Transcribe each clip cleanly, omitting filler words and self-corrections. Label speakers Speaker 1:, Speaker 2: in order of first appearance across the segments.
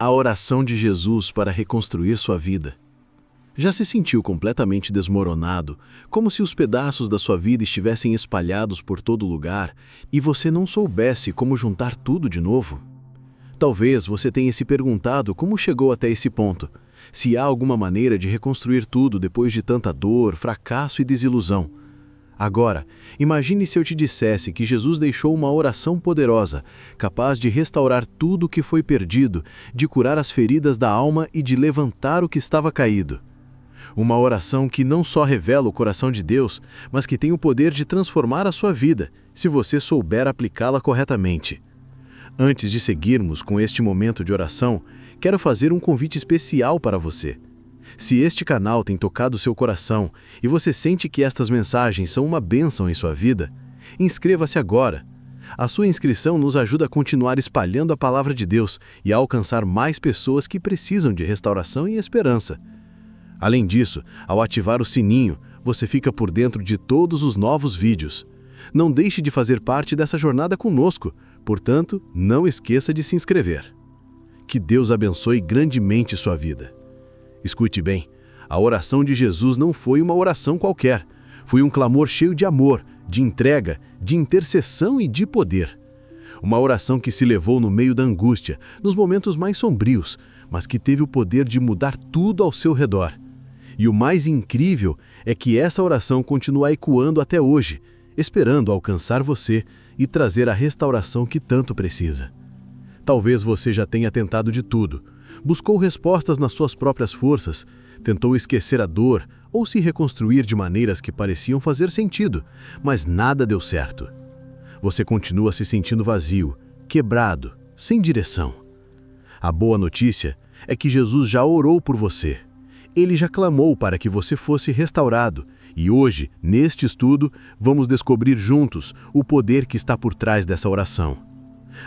Speaker 1: A oração de Jesus para reconstruir sua vida. Já se sentiu completamente desmoronado, como se os pedaços da sua vida estivessem espalhados por todo lugar e você não soubesse como juntar tudo de novo? Talvez você tenha se perguntado como chegou até esse ponto, se há alguma maneira de reconstruir tudo depois de tanta dor, fracasso e desilusão. Agora, imagine se eu te dissesse que Jesus deixou uma oração poderosa, capaz de restaurar tudo o que foi perdido, de curar as feridas da alma e de levantar o que estava caído. Uma oração que não só revela o coração de Deus, mas que tem o poder de transformar a sua vida, se você souber aplicá-la corretamente. Antes de seguirmos com este momento de oração, quero fazer um convite especial para você. Se este canal tem tocado seu coração e você sente que estas mensagens são uma bênção em sua vida, inscreva-se agora. A sua inscrição nos ajuda a continuar espalhando a palavra de Deus e a alcançar mais pessoas que precisam de restauração e esperança. Além disso, ao ativar o sininho, você fica por dentro de todos os novos vídeos. Não deixe de fazer parte dessa jornada conosco, portanto, não esqueça de se inscrever. Que Deus abençoe grandemente sua vida. Escute bem, a oração de Jesus não foi uma oração qualquer. Foi um clamor cheio de amor, de entrega, de intercessão e de poder. Uma oração que se levou no meio da angústia, nos momentos mais sombrios, mas que teve o poder de mudar tudo ao seu redor. E o mais incrível é que essa oração continua ecoando até hoje, esperando alcançar você e trazer a restauração que tanto precisa. Talvez você já tenha tentado de tudo. Buscou respostas nas suas próprias forças, tentou esquecer a dor ou se reconstruir de maneiras que pareciam fazer sentido, mas nada deu certo. Você continua se sentindo vazio, quebrado, sem direção. A boa notícia é que Jesus já orou por você. Ele já clamou para que você fosse restaurado, e hoje, neste estudo, vamos descobrir juntos o poder que está por trás dessa oração.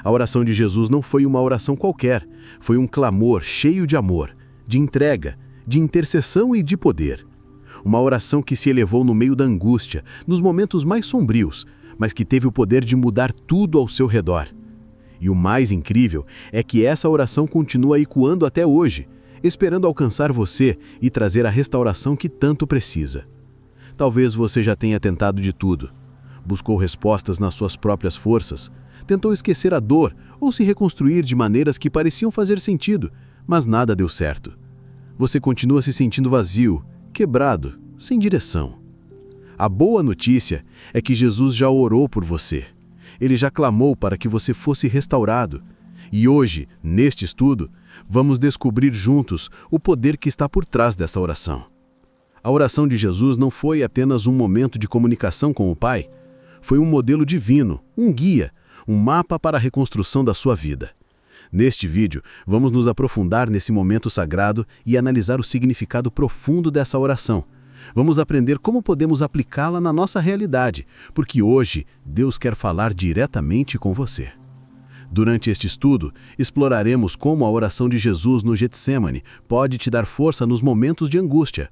Speaker 1: A oração de Jesus não foi uma oração qualquer, foi um clamor cheio de amor, de entrega, de intercessão e de poder. Uma oração que se elevou no meio da angústia, nos momentos mais sombrios, mas que teve o poder de mudar tudo ao seu redor. E o mais incrível é que essa oração continua ecoando até hoje, esperando alcançar você e trazer a restauração que tanto precisa. Talvez você já tenha tentado de tudo. Buscou respostas nas suas próprias forças, tentou esquecer a dor ou se reconstruir de maneiras que pareciam fazer sentido, mas nada deu certo. Você continua se sentindo vazio, quebrado, sem direção. A boa notícia é que Jesus já orou por você. Ele já clamou para que você fosse restaurado. E hoje, neste estudo, vamos descobrir juntos o poder que está por trás dessa oração. A oração de Jesus não foi apenas um momento de comunicação com o Pai, foi um modelo divino, um guia, um mapa para a reconstrução da sua vida. Neste vídeo, vamos nos aprofundar nesse momento sagrado e analisar o significado profundo dessa oração. Vamos aprender como podemos aplicá-la na nossa realidade, porque hoje Deus quer falar diretamente com você. Durante este estudo, exploraremos como a oração de Jesus no Getsêmani pode te dar força nos momentos de angústia.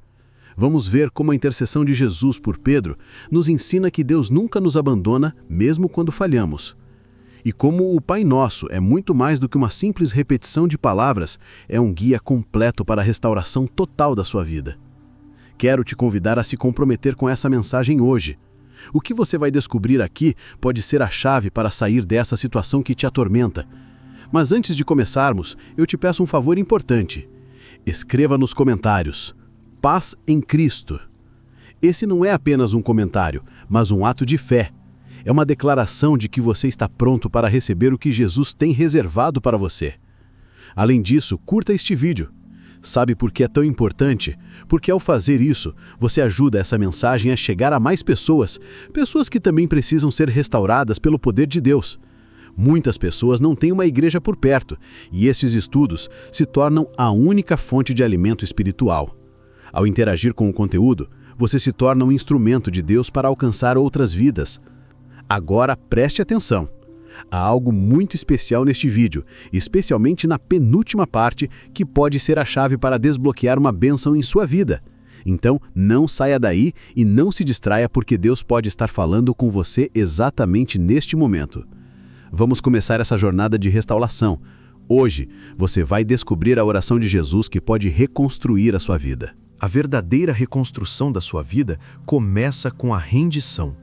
Speaker 1: Vamos ver como a intercessão de Jesus por Pedro nos ensina que Deus nunca nos abandona, mesmo quando falhamos. E como o Pai Nosso é muito mais do que uma simples repetição de palavras, é um guia completo para a restauração total da sua vida. Quero te convidar a se comprometer com essa mensagem hoje. O que você vai descobrir aqui pode ser a chave para sair dessa situação que te atormenta. Mas antes de começarmos, eu te peço um favor importante. Escreva nos comentários: Paz em Cristo. Esse não é apenas um comentário, mas um ato de fé. É uma declaração de que você está pronto para receber o que Jesus tem reservado para você. Além disso, curta este vídeo. Sabe por que é tão importante? Porque ao fazer isso, você ajuda essa mensagem a chegar a mais pessoas, pessoas que também precisam ser restauradas pelo poder de Deus. Muitas pessoas não têm uma igreja por perto, e estes estudos se tornam a única fonte de alimento espiritual. Ao interagir com o conteúdo, você se torna um instrumento de Deus para alcançar outras vidas. Agora preste atenção. Há algo muito especial neste vídeo, especialmente na penúltima parte, que pode ser a chave para desbloquear uma bênção em sua vida. Então, não saia daí e não se distraia, porque Deus pode estar falando com você exatamente neste momento. Vamos começar essa jornada de restauração, Hoje, você vai descobrir a oração de Jesus que pode reconstruir a sua vida. A verdadeira reconstrução da sua vida começa com a rendição.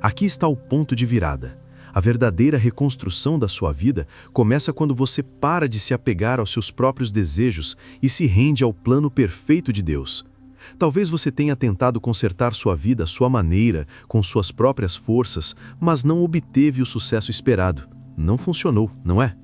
Speaker 1: Aqui está o ponto de virada. A verdadeira reconstrução da sua vida começa quando você para de se apegar aos seus próprios desejos e se rende ao plano perfeito de Deus. Talvez você tenha tentado consertar sua vida à sua maneira, com suas próprias forças, mas não obteve o sucesso esperado. Não funcionou, não é?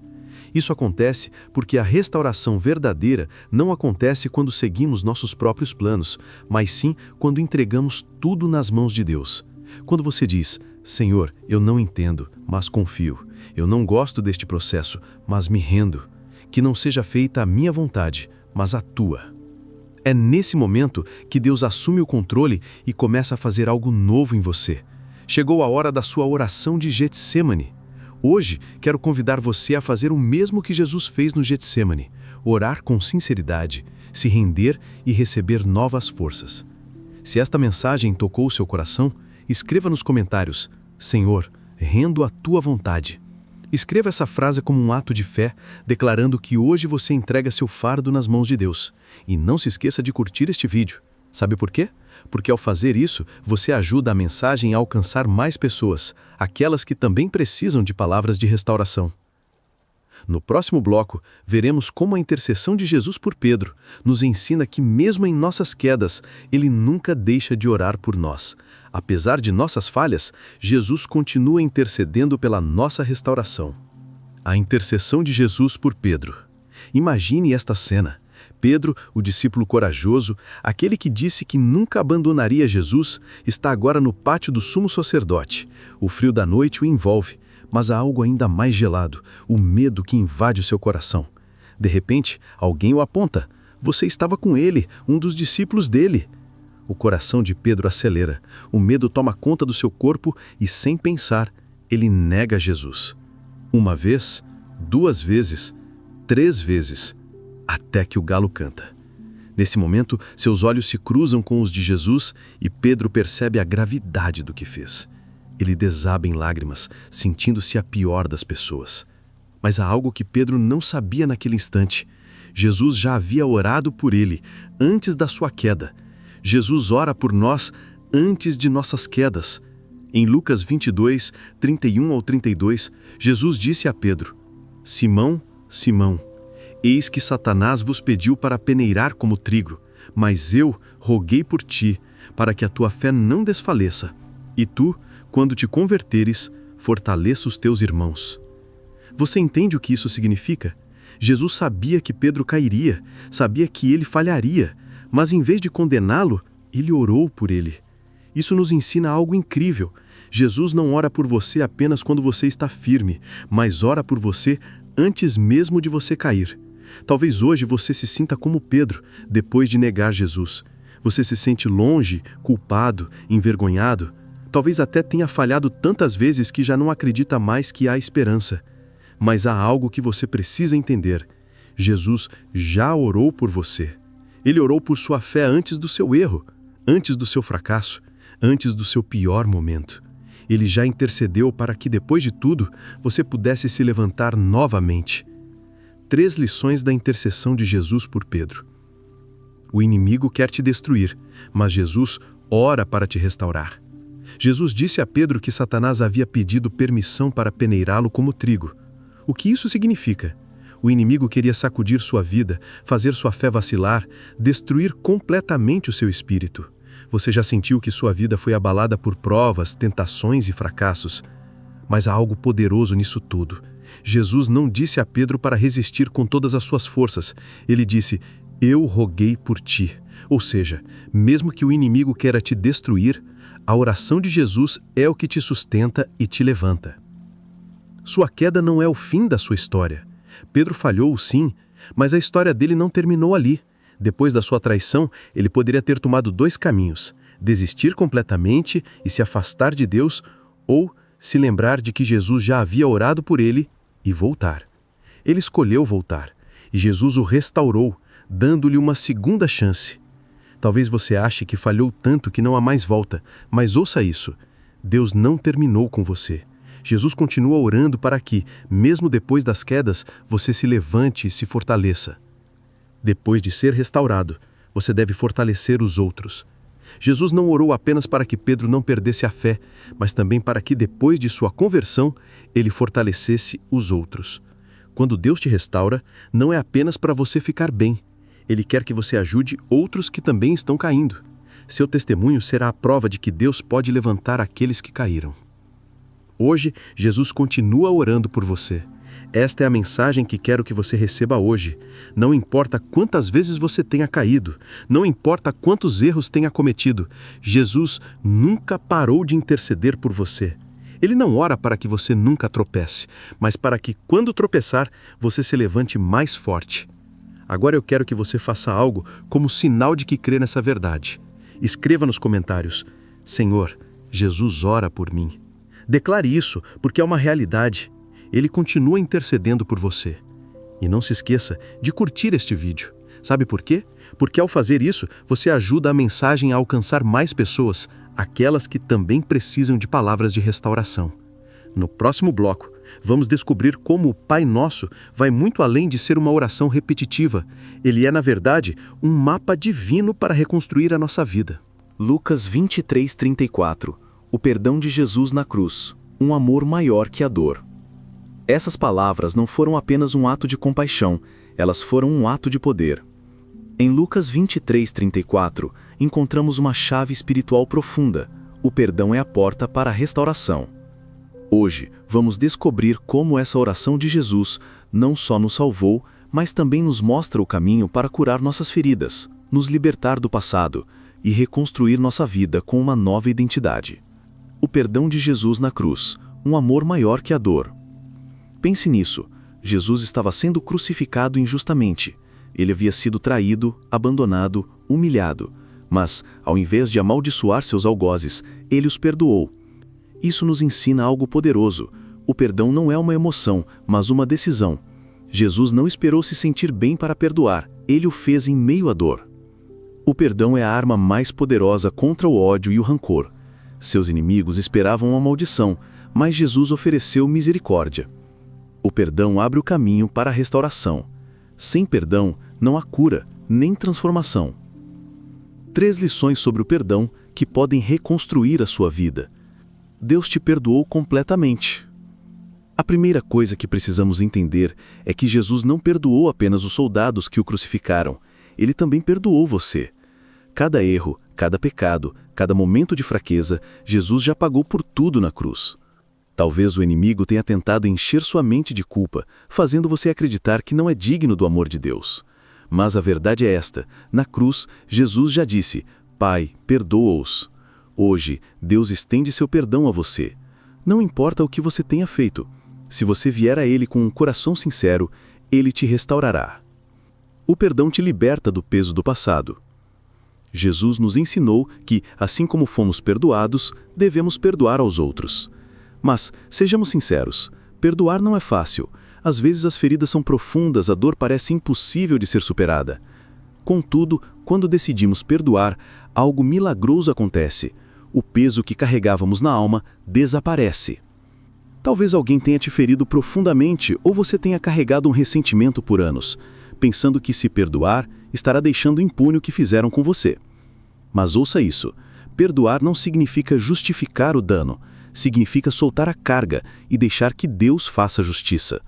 Speaker 1: Isso acontece porque a restauração verdadeira não acontece quando seguimos nossos próprios planos, mas sim quando entregamos tudo nas mãos de Deus. Quando você diz, Senhor, eu não entendo, mas confio. Eu não gosto deste processo, mas me rendo. Que não seja feita a minha vontade, mas a tua. É nesse momento que Deus assume o controle e começa a fazer algo novo em você. Chegou a hora da sua oração de Getsêmani. Hoje, quero convidar você a fazer o mesmo que Jesus fez no Getsêmani, orar com sinceridade, se render e receber novas forças. Se esta mensagem tocou o seu coração, escreva nos comentários, Senhor, rendo à tua vontade. Escreva essa frase como um ato de fé, declarando que hoje você entrega seu fardo nas mãos de Deus. E não se esqueça de curtir este vídeo. Sabe por quê? Porque ao fazer isso, você ajuda a mensagem a alcançar mais pessoas, aquelas que também precisam de palavras de restauração. No próximo bloco, veremos como a intercessão de Jesus por Pedro nos ensina que mesmo em nossas quedas, ele nunca deixa de orar por nós. Apesar de nossas falhas, Jesus continua intercedendo pela nossa restauração. A intercessão de Jesus por Pedro. Imagine esta cena. Pedro, o discípulo corajoso, aquele que disse que nunca abandonaria Jesus, está agora no pátio do sumo sacerdote. O frio da noite o envolve, mas há algo ainda mais gelado, o medo que invade o seu coração. De repente, alguém o aponta. Você estava com ele, um dos discípulos dele. O coração de Pedro acelera, o medo toma conta do seu corpo e, sem pensar, ele nega Jesus. Uma vez, 2 vezes, 3 vezes, até que o galo canta. Nesse momento, seus olhos se cruzam com os de Jesus e Pedro percebe a gravidade do que fez. Ele desaba em lágrimas, sentindo-se a pior das pessoas. Mas há algo que Pedro não sabia naquele instante. Jesus já havia orado por ele, antes da sua queda. Jesus ora por nós antes de nossas quedas. Em Lucas 22, 31 ao 32, Jesus disse a Pedro, Simão, Simão, eis que Satanás vos pediu para peneirar como trigo, mas eu roguei por ti, para que a tua fé não desfaleça. E tu, quando te converteres, fortaleça os teus irmãos. Você entende o que isso significa? Jesus sabia que Pedro cairia, sabia que ele falharia, mas em vez de condená-lo, ele orou por ele. Isso nos ensina algo incrível. Jesus não ora por você apenas quando você está firme, mas ora por você antes mesmo de você cair. Talvez hoje você se sinta como Pedro, depois de negar Jesus. Você se sente longe, culpado, envergonhado. Talvez até tenha falhado tantas vezes que já não acredita mais que há esperança. Mas há algo que você precisa entender. Jesus já orou por você. Ele orou por sua fé antes do seu erro, antes do seu fracasso, antes do seu pior momento. Ele já intercedeu para que, depois de tudo, você pudesse se levantar novamente. 3 lições da intercessão de Jesus por Pedro. O inimigo quer te destruir, mas Jesus ora para te restaurar. Jesus disse a Pedro que Satanás havia pedido permissão para peneirá-lo como trigo. O que isso significa? O inimigo queria sacudir sua vida, fazer sua fé vacilar, destruir completamente o seu espírito. Você já sentiu que sua vida foi abalada por provas, tentações e fracassos? Mas há algo poderoso nisso tudo. Jesus não disse a Pedro para resistir com todas as suas forças. Ele disse, eu roguei por ti. Ou seja, mesmo que o inimigo queira te destruir, a oração de Jesus é o que te sustenta e te levanta. Sua queda não é o fim da sua história. Pedro falhou, sim, mas a história dele não terminou ali. Depois da sua traição, ele poderia ter tomado 2 caminhos: desistir completamente e se afastar de Deus, ou se lembrar de que Jesus já havia orado por ele e voltar. Ele escolheu voltar, e Jesus o restaurou, dando-lhe uma segunda chance. Talvez você ache que falhou tanto que não há mais volta, mas ouça isso: Deus não terminou com você.
Speaker 2: Jesus continua orando para que, mesmo depois das quedas, você se levante e se fortaleça. Depois de ser restaurado, você deve fortalecer os outros. Jesus não orou apenas para que Pedro não perdesse a fé, mas também para que, depois de sua conversão, ele fortalecesse os outros. Quando Deus te restaura, não é apenas para você ficar bem. Ele quer que você ajude outros que também estão caindo. Seu testemunho será a prova de que Deus pode levantar aqueles que caíram. Hoje, Jesus continua orando por você. Esta é a mensagem que quero que você receba hoje. Não importa quantas vezes você tenha caído, não importa quantos erros tenha cometido, Jesus nunca parou de interceder por você. Ele não ora para que você nunca tropece, mas para que, quando tropeçar, você se levante mais forte. Agora eu quero que você faça algo como sinal de que crê nessa verdade. Escreva nos comentários: Senhor, Jesus ora por mim. Declare isso, porque é uma realidade. Ele continua intercedendo por você. E não se esqueça de curtir este vídeo. Sabe por quê? Porque ao fazer isso, você ajuda a mensagem a alcançar mais pessoas, aquelas que também precisam de palavras de restauração. No próximo bloco, vamos descobrir como o Pai Nosso vai muito além de ser uma oração repetitiva. Ele é, na verdade, um mapa divino para reconstruir a nossa vida.
Speaker 1: Lucas 23:34. O perdão de Jesus na cruz. Um amor maior que a dor. Essas palavras não foram apenas um ato de compaixão, elas foram um ato de poder. Em Lucas 23:34, encontramos uma chave espiritual profunda. O perdão é a porta para a restauração. Hoje, vamos descobrir como essa oração de Jesus não só nos salvou, mas também nos mostra o caminho para curar nossas feridas, nos libertar do passado e reconstruir nossa vida com uma nova identidade. O perdão de Jesus na cruz, um amor maior que a dor. Pense nisso. Jesus estava sendo crucificado injustamente. Ele havia sido traído, abandonado, humilhado. Mas, ao invés de amaldiçoar seus algozes, ele os perdoou. Isso nos ensina algo poderoso. O perdão não é uma emoção, mas uma decisão. Jesus não esperou se sentir bem para perdoar. Ele o fez em meio à dor. O perdão é a arma mais poderosa contra o ódio e o rancor. Seus inimigos esperavam uma maldição, mas Jesus ofereceu misericórdia. O perdão abre o caminho para a restauração. Sem perdão, não há cura, nem transformação. 3 lições sobre o perdão que podem reconstruir a sua vida. Deus te perdoou completamente. A primeira coisa que precisamos entender é que Jesus não perdoou apenas os soldados que o crucificaram. Ele também perdoou você. Cada erro, cada pecado, cada momento de fraqueza, Jesus já pagou por tudo na cruz. Talvez o inimigo tenha tentado encher sua mente de culpa, fazendo você acreditar que não é digno do amor de Deus. Mas a verdade é esta: na cruz, Jesus já disse: Pai, perdoa-os. Hoje, Deus estende seu perdão a você. Não importa o que você tenha feito. Se você vier a Ele com um coração sincero, Ele te restaurará. O perdão te liberta do peso do passado. Jesus nos ensinou que, assim como fomos perdoados, devemos perdoar aos outros. Mas, sejamos sinceros, perdoar não é fácil. Às vezes as feridas são profundas, a dor parece impossível de ser superada. Contudo, quando decidimos perdoar, algo milagroso acontece. O peso que carregávamos na alma desaparece. Talvez alguém tenha te ferido profundamente ou você tenha carregado um ressentimento por anos, pensando que se perdoar, estará deixando impune o que fizeram com você. Mas ouça isso: perdoar não significa justificar o dano, significa soltar a carga e deixar que Deus faça justiça.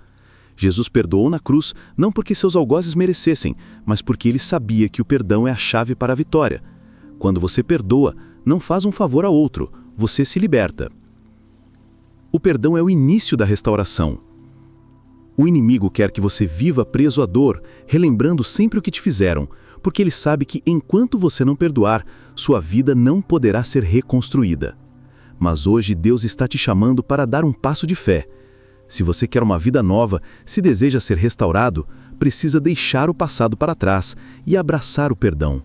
Speaker 1: Jesus perdoou na cruz não porque seus algozes merecessem, mas porque ele sabia que o perdão é a chave para a vitória. Quando você perdoa, não faz um favor a outro, você se liberta. O perdão é o início da restauração. O inimigo quer que você viva preso à dor, relembrando sempre o que te fizeram, porque ele sabe que enquanto você não perdoar, sua vida não poderá ser reconstruída. Mas hoje Deus está te chamando para dar um passo de fé. Se você quer uma vida nova, se deseja ser restaurado, precisa deixar o passado para trás e abraçar o perdão.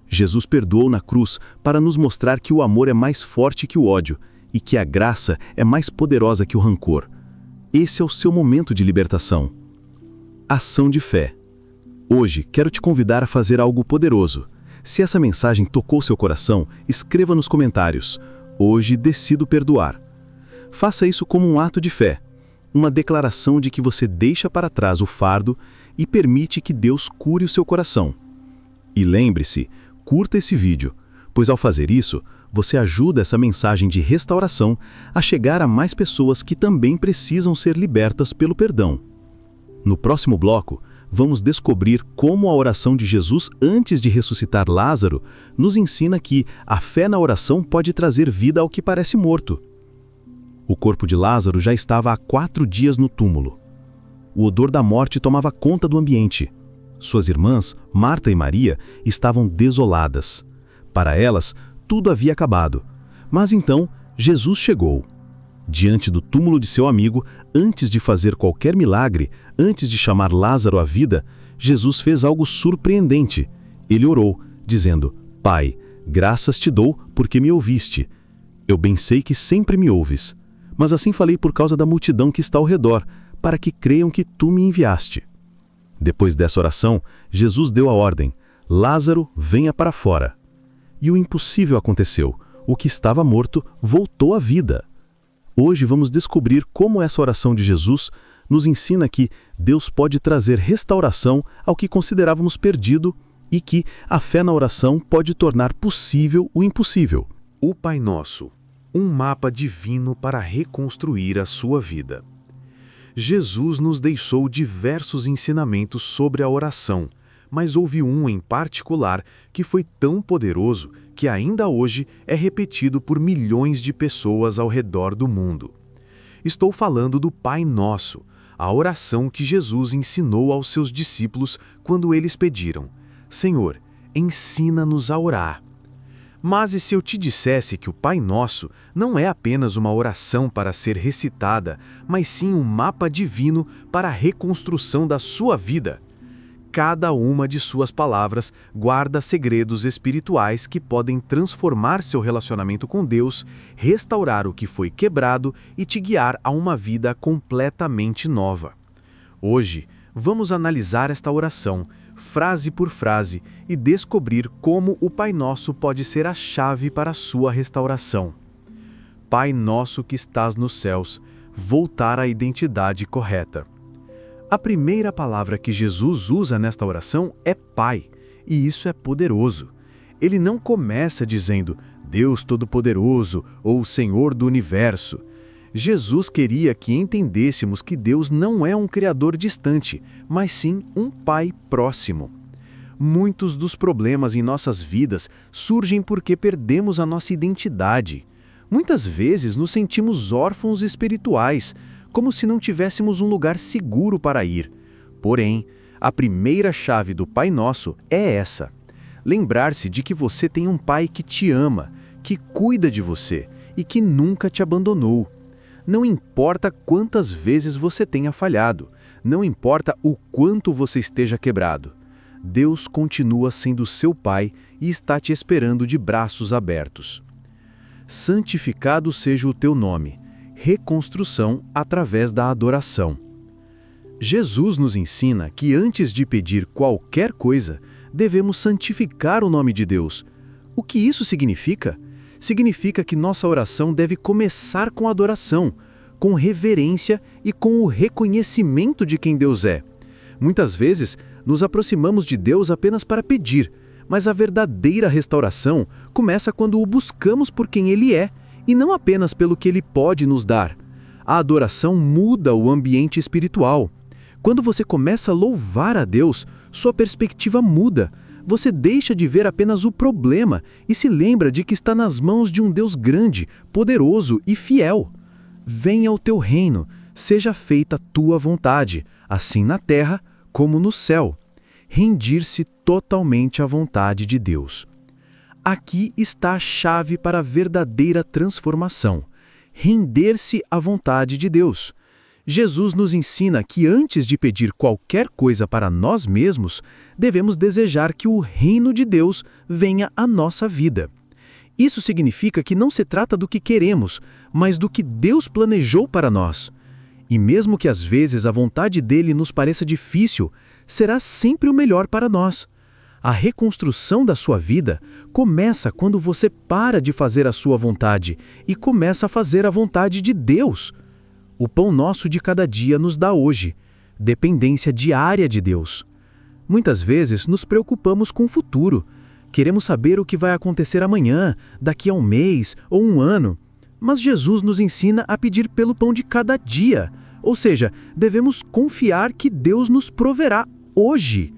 Speaker 1: Jesus perdoou na cruz para nos mostrar que o amor é mais forte que o ódio e que a graça é mais poderosa que o rancor. Esse é o seu momento de libertação. Ação de fé. Hoje, quero te convidar a fazer algo poderoso. Se essa mensagem tocou seu coração, escreva nos comentários: Hoje decido perdoar.
Speaker 2: Faça isso como um ato de fé, uma declaração de que você deixa para trás o fardo e permite que Deus cure o seu coração. E lembre-se, curta esse vídeo, pois ao fazer isso, você ajuda essa mensagem de restauração a chegar a mais pessoas que também precisam ser libertas pelo perdão. No próximo bloco, vamos descobrir como a oração de Jesus antes de ressuscitar Lázaro nos ensina que a fé na oração pode trazer vida ao que parece morto. O corpo de Lázaro já estava há 4 dias no túmulo. O odor da morte tomava conta do ambiente. Suas irmãs, Marta e Maria, estavam desoladas. Para elas, tudo havia acabado. Mas então, Jesus chegou. Diante do túmulo de seu amigo, antes de fazer qualquer milagre, antes de chamar Lázaro à vida, Jesus fez algo surpreendente. Ele orou, dizendo: Pai, graças te dou porque me ouviste. Eu bem sei que sempre me ouves, mas assim falei por causa da multidão que está ao redor, para que creiam que tu me enviaste. Depois dessa oração, Jesus deu a ordem: Lázaro, venha para fora. E o impossível aconteceu. O que estava morto voltou à vida. Hoje vamos descobrir como essa oração de Jesus nos ensina que Deus pode trazer restauração ao que considerávamos perdido e que a fé na oração pode tornar possível o impossível.
Speaker 3: O Pai Nosso, um mapa divino para reconstruir a sua vida. Jesus nos deixou diversos ensinamentos sobre a oração, mas houve um em particular que foi tão poderoso que ainda hoje é repetido por milhões de pessoas ao redor do mundo. Estou falando do Pai Nosso, a oração que Jesus ensinou aos seus discípulos quando eles pediram: Senhor, ensina-nos a orar. Mas e se eu te dissesse que o Pai Nosso não é apenas uma oração para ser recitada, mas sim um mapa divino para a reconstrução da sua vida? Cada uma de suas palavras guarda segredos espirituais que podem transformar seu relacionamento com Deus, restaurar o que foi quebrado e te guiar a uma vida completamente nova. Hoje, vamos analisar esta oração, frase por frase, e descobrir como o Pai Nosso pode ser a chave para a sua restauração. Pai Nosso que estás nos céus, voltar à identidade correta. A primeira palavra que Jesus usa nesta oração é Pai, e isso é poderoso. Ele não começa dizendo Deus Todo-Poderoso ou Senhor do Universo. Jesus queria que entendêssemos que Deus não é um Criador distante, mas sim um Pai próximo. Muitos dos problemas em nossas vidas surgem porque perdemos a nossa identidade. Muitas vezes nos sentimos órfãos espirituais, como se não tivéssemos um lugar seguro para ir. Porém, a primeira chave do Pai Nosso é essa: lembrar-se de que você tem um Pai que te ama, que cuida de você e que nunca te abandonou. Não importa quantas vezes você tenha falhado, não importa o quanto você esteja quebrado, Deus continua sendo seu Pai e está te esperando de braços abertos. Santificado seja o teu nome. Reconstrução através da adoração. Jesus nos ensina que antes de pedir qualquer coisa, devemos santificar o nome de Deus. O que isso significa? Significa que nossa oração deve começar com adoração, com reverência e com o reconhecimento de quem Deus é. Muitas vezes, nos aproximamos de Deus apenas para pedir, mas a verdadeira restauração começa quando o buscamos por quem Ele é, e não apenas pelo que Ele pode nos dar. A adoração muda o ambiente espiritual. Quando você começa a louvar a Deus, sua perspectiva muda. Você deixa de ver apenas o problema e se lembra de que está nas mãos de um Deus grande, poderoso e fiel. Venha o teu reino, seja feita a tua vontade, assim na terra como no céu. Rendir-se totalmente à vontade de Deus. Aqui está a chave para a verdadeira transformação: render-se à vontade de Deus. Jesus nos ensina que antes de pedir qualquer coisa para nós mesmos, devemos desejar que o reino de Deus venha à nossa vida. Isso significa que não se trata do que queremos, mas do que Deus planejou para nós. E mesmo que às vezes a vontade dele nos pareça difícil, será sempre o melhor para nós.
Speaker 4: A reconstrução da sua vida começa quando você para de fazer a sua vontade e começa a fazer a vontade de Deus. O pão nosso de cada dia nos dá hoje, dependência diária de Deus. Muitas vezes nos preocupamos com o futuro. Queremos saber o que vai acontecer amanhã, daqui a um mês ou um ano. Mas Jesus nos ensina a pedir pelo pão de cada dia. Ou seja, devemos confiar que Deus nos proverá hoje.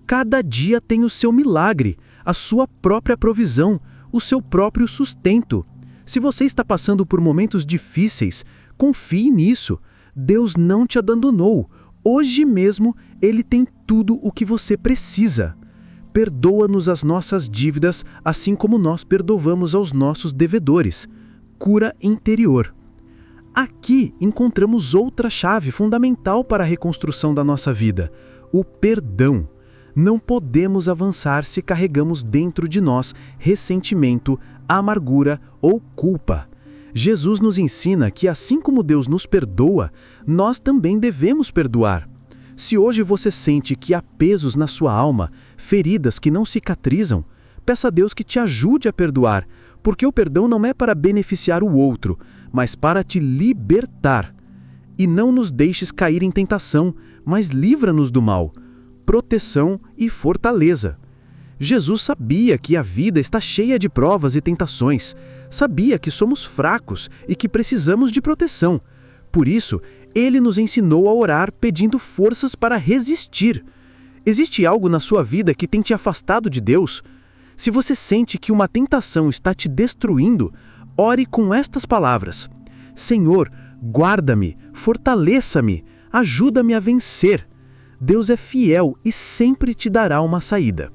Speaker 4: Cada dia tem o seu milagre, a sua própria provisão, o seu próprio sustento. Se você está passando por momentos difíceis, confie nisso. Deus não te abandonou. Hoje mesmo, Ele tem tudo o que você precisa. Perdoa-nos as nossas dívidas, assim como nós perdoamos aos nossos devedores. Cura interior. Aqui encontramos outra chave fundamental para a reconstrução da nossa vida: o perdão. Não podemos avançar se carregamos dentro de nós ressentimento, amargura ou culpa. Jesus nos ensina que assim como Deus nos perdoa, nós também devemos perdoar. Se hoje você sente que há pesos na sua alma, feridas que não cicatrizam, peça a Deus que te ajude a perdoar, porque o perdão não é para beneficiar o outro, mas para te libertar. E não nos deixes cair em tentação, mas livra-nos do mal. Proteção e fortaleza. Jesus sabia que a vida está cheia de provas e tentações. Sabia que somos fracos e que precisamos de proteção. Por isso, Ele nos ensinou a orar pedindo forças para resistir. Existe algo na sua vida que tem te afastado de Deus? Se você sente que uma tentação está te destruindo, ore com estas palavras: Senhor, guarda-me, fortaleça-me, ajuda-me a vencer. Deus é fiel e sempre te dará uma saída.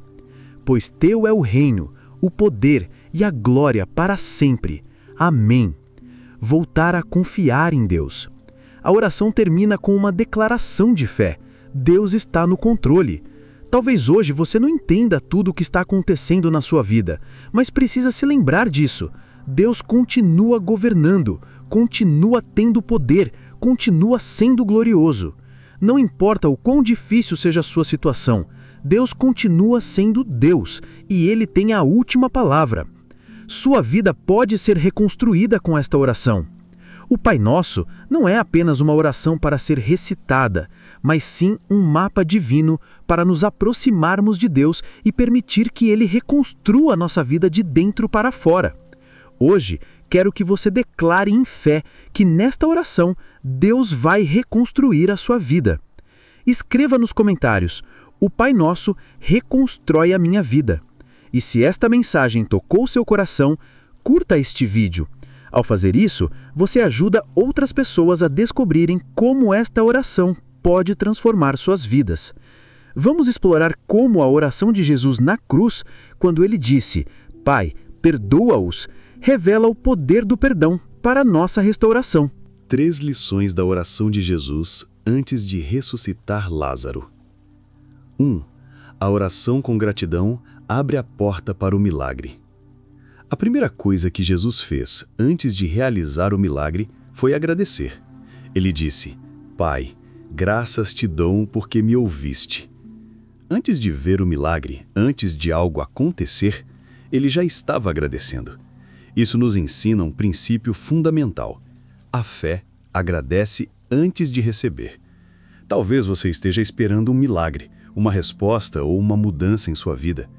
Speaker 4: Pois teu é o reino, o poder e a glória para sempre. Amém. Voltar a confiar em Deus. A oração termina com uma declaração de fé. Deus está no controle. Talvez hoje você não entenda tudo o que está acontecendo na sua vida, mas precisa se lembrar disso. Deus continua governando, continua tendo poder, continua sendo glorioso. Não importa o quão difícil seja a sua situação, Deus continua sendo Deus e Ele tem a última palavra. Sua vida pode ser reconstruída com esta oração. O Pai Nosso não é apenas uma oração para ser recitada, mas sim um mapa divino para nos aproximarmos de Deus e permitir que Ele reconstrua a nossa vida de dentro para fora. Hoje, quero que você declare em fé que nesta oração Deus vai reconstruir a sua vida. Escreva nos comentários: o Pai Nosso reconstrói a minha vida. E se esta mensagem tocou seu coração, curta este vídeo. Ao fazer isso, você ajuda outras pessoas a descobrirem como esta oração pode transformar suas vidas. Vamos explorar como a oração de Jesus na cruz, quando ele disse: Pai, perdoa-os, revela o poder do perdão para a nossa restauração.
Speaker 1: 3 lições da oração de Jesus antes de ressuscitar Lázaro. 1. A oração com gratidão abre a porta para o milagre. A primeira coisa que Jesus fez antes de realizar o milagre foi agradecer. Ele disse: Pai, graças te dou porque me ouviste. Antes de ver o milagre, antes de algo acontecer, ele já estava agradecendo. Isso nos ensina um princípio fundamental. A fé agradece antes de receber. Talvez você esteja esperando um milagre, uma resposta ou uma mudança em sua vida.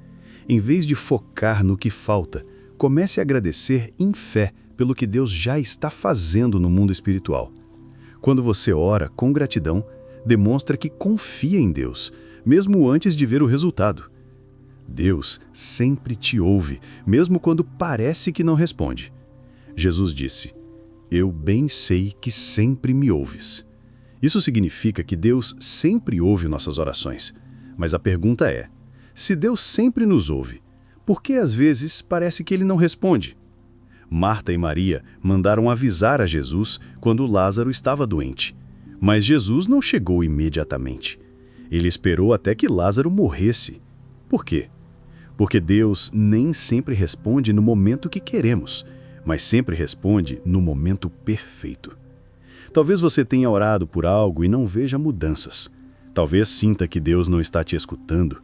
Speaker 1: Em vez de focar no que falta, comece a agradecer em fé pelo que Deus já está fazendo no mundo espiritual. Quando você ora com gratidão, demonstra que confia em Deus, mesmo antes de ver o resultado. Deus sempre te ouve, mesmo quando parece que não responde. Jesus disse: Eu bem sei que sempre me ouves. Isso significa que Deus sempre ouve nossas orações. Mas a pergunta é: se Deus sempre nos ouve, por que às vezes parece que Ele não responde? Marta e Maria mandaram avisar a Jesus quando Lázaro estava doente. Mas Jesus não chegou imediatamente. Ele esperou até que Lázaro morresse. Por quê? Porque Deus nem sempre responde no momento que queremos, mas sempre responde no momento perfeito. Talvez você tenha orado por algo e não veja mudanças. Talvez sinta que Deus não está te escutando.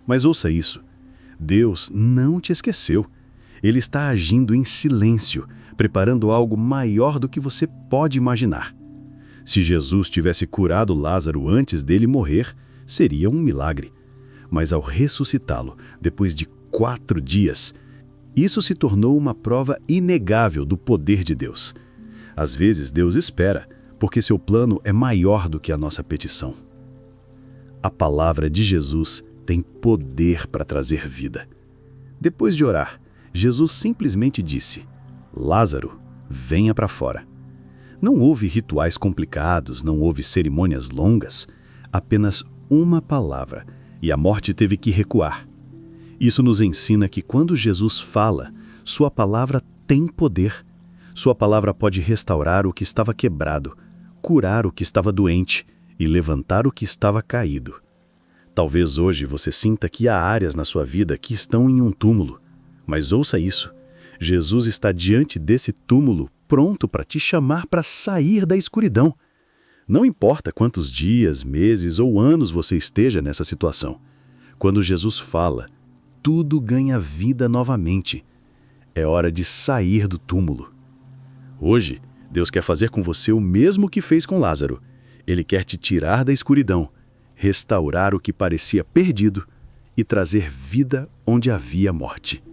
Speaker 1: Mas ouça isso:
Speaker 2: Deus não te esqueceu. Ele está agindo em silêncio, preparando algo maior do que você pode imaginar. Se Jesus tivesse curado Lázaro antes dele morrer, seria um milagre. Mas ao ressuscitá-lo, depois de 4 dias, isso se tornou uma prova inegável do poder de Deus. Às vezes Deus espera, porque seu plano é maior do que a nossa petição. A palavra de Jesus tem poder para trazer vida. Depois de orar, Jesus simplesmente disse: Lázaro, venha para fora. Não houve rituais complicados, não houve cerimônias longas, apenas uma palavra, e a morte teve que recuar. Isso nos ensina que quando Jesus fala, sua palavra tem poder. Sua palavra pode restaurar o que estava quebrado, curar o que estava doente e levantar o que estava caído. Talvez hoje você sinta que há áreas na sua vida que estão em um túmulo, mas ouça isso. Jesus está diante desse túmulo, pronto para te chamar para sair da escuridão. Não importa quantos dias, meses ou anos você esteja nessa situação. Quando Jesus fala, tudo ganha vida novamente. É hora de sair do túmulo. Hoje, Deus quer fazer com você o mesmo que fez com Lázaro. Ele quer te tirar da escuridão, restaurar o que parecia perdido e trazer vida onde havia morte.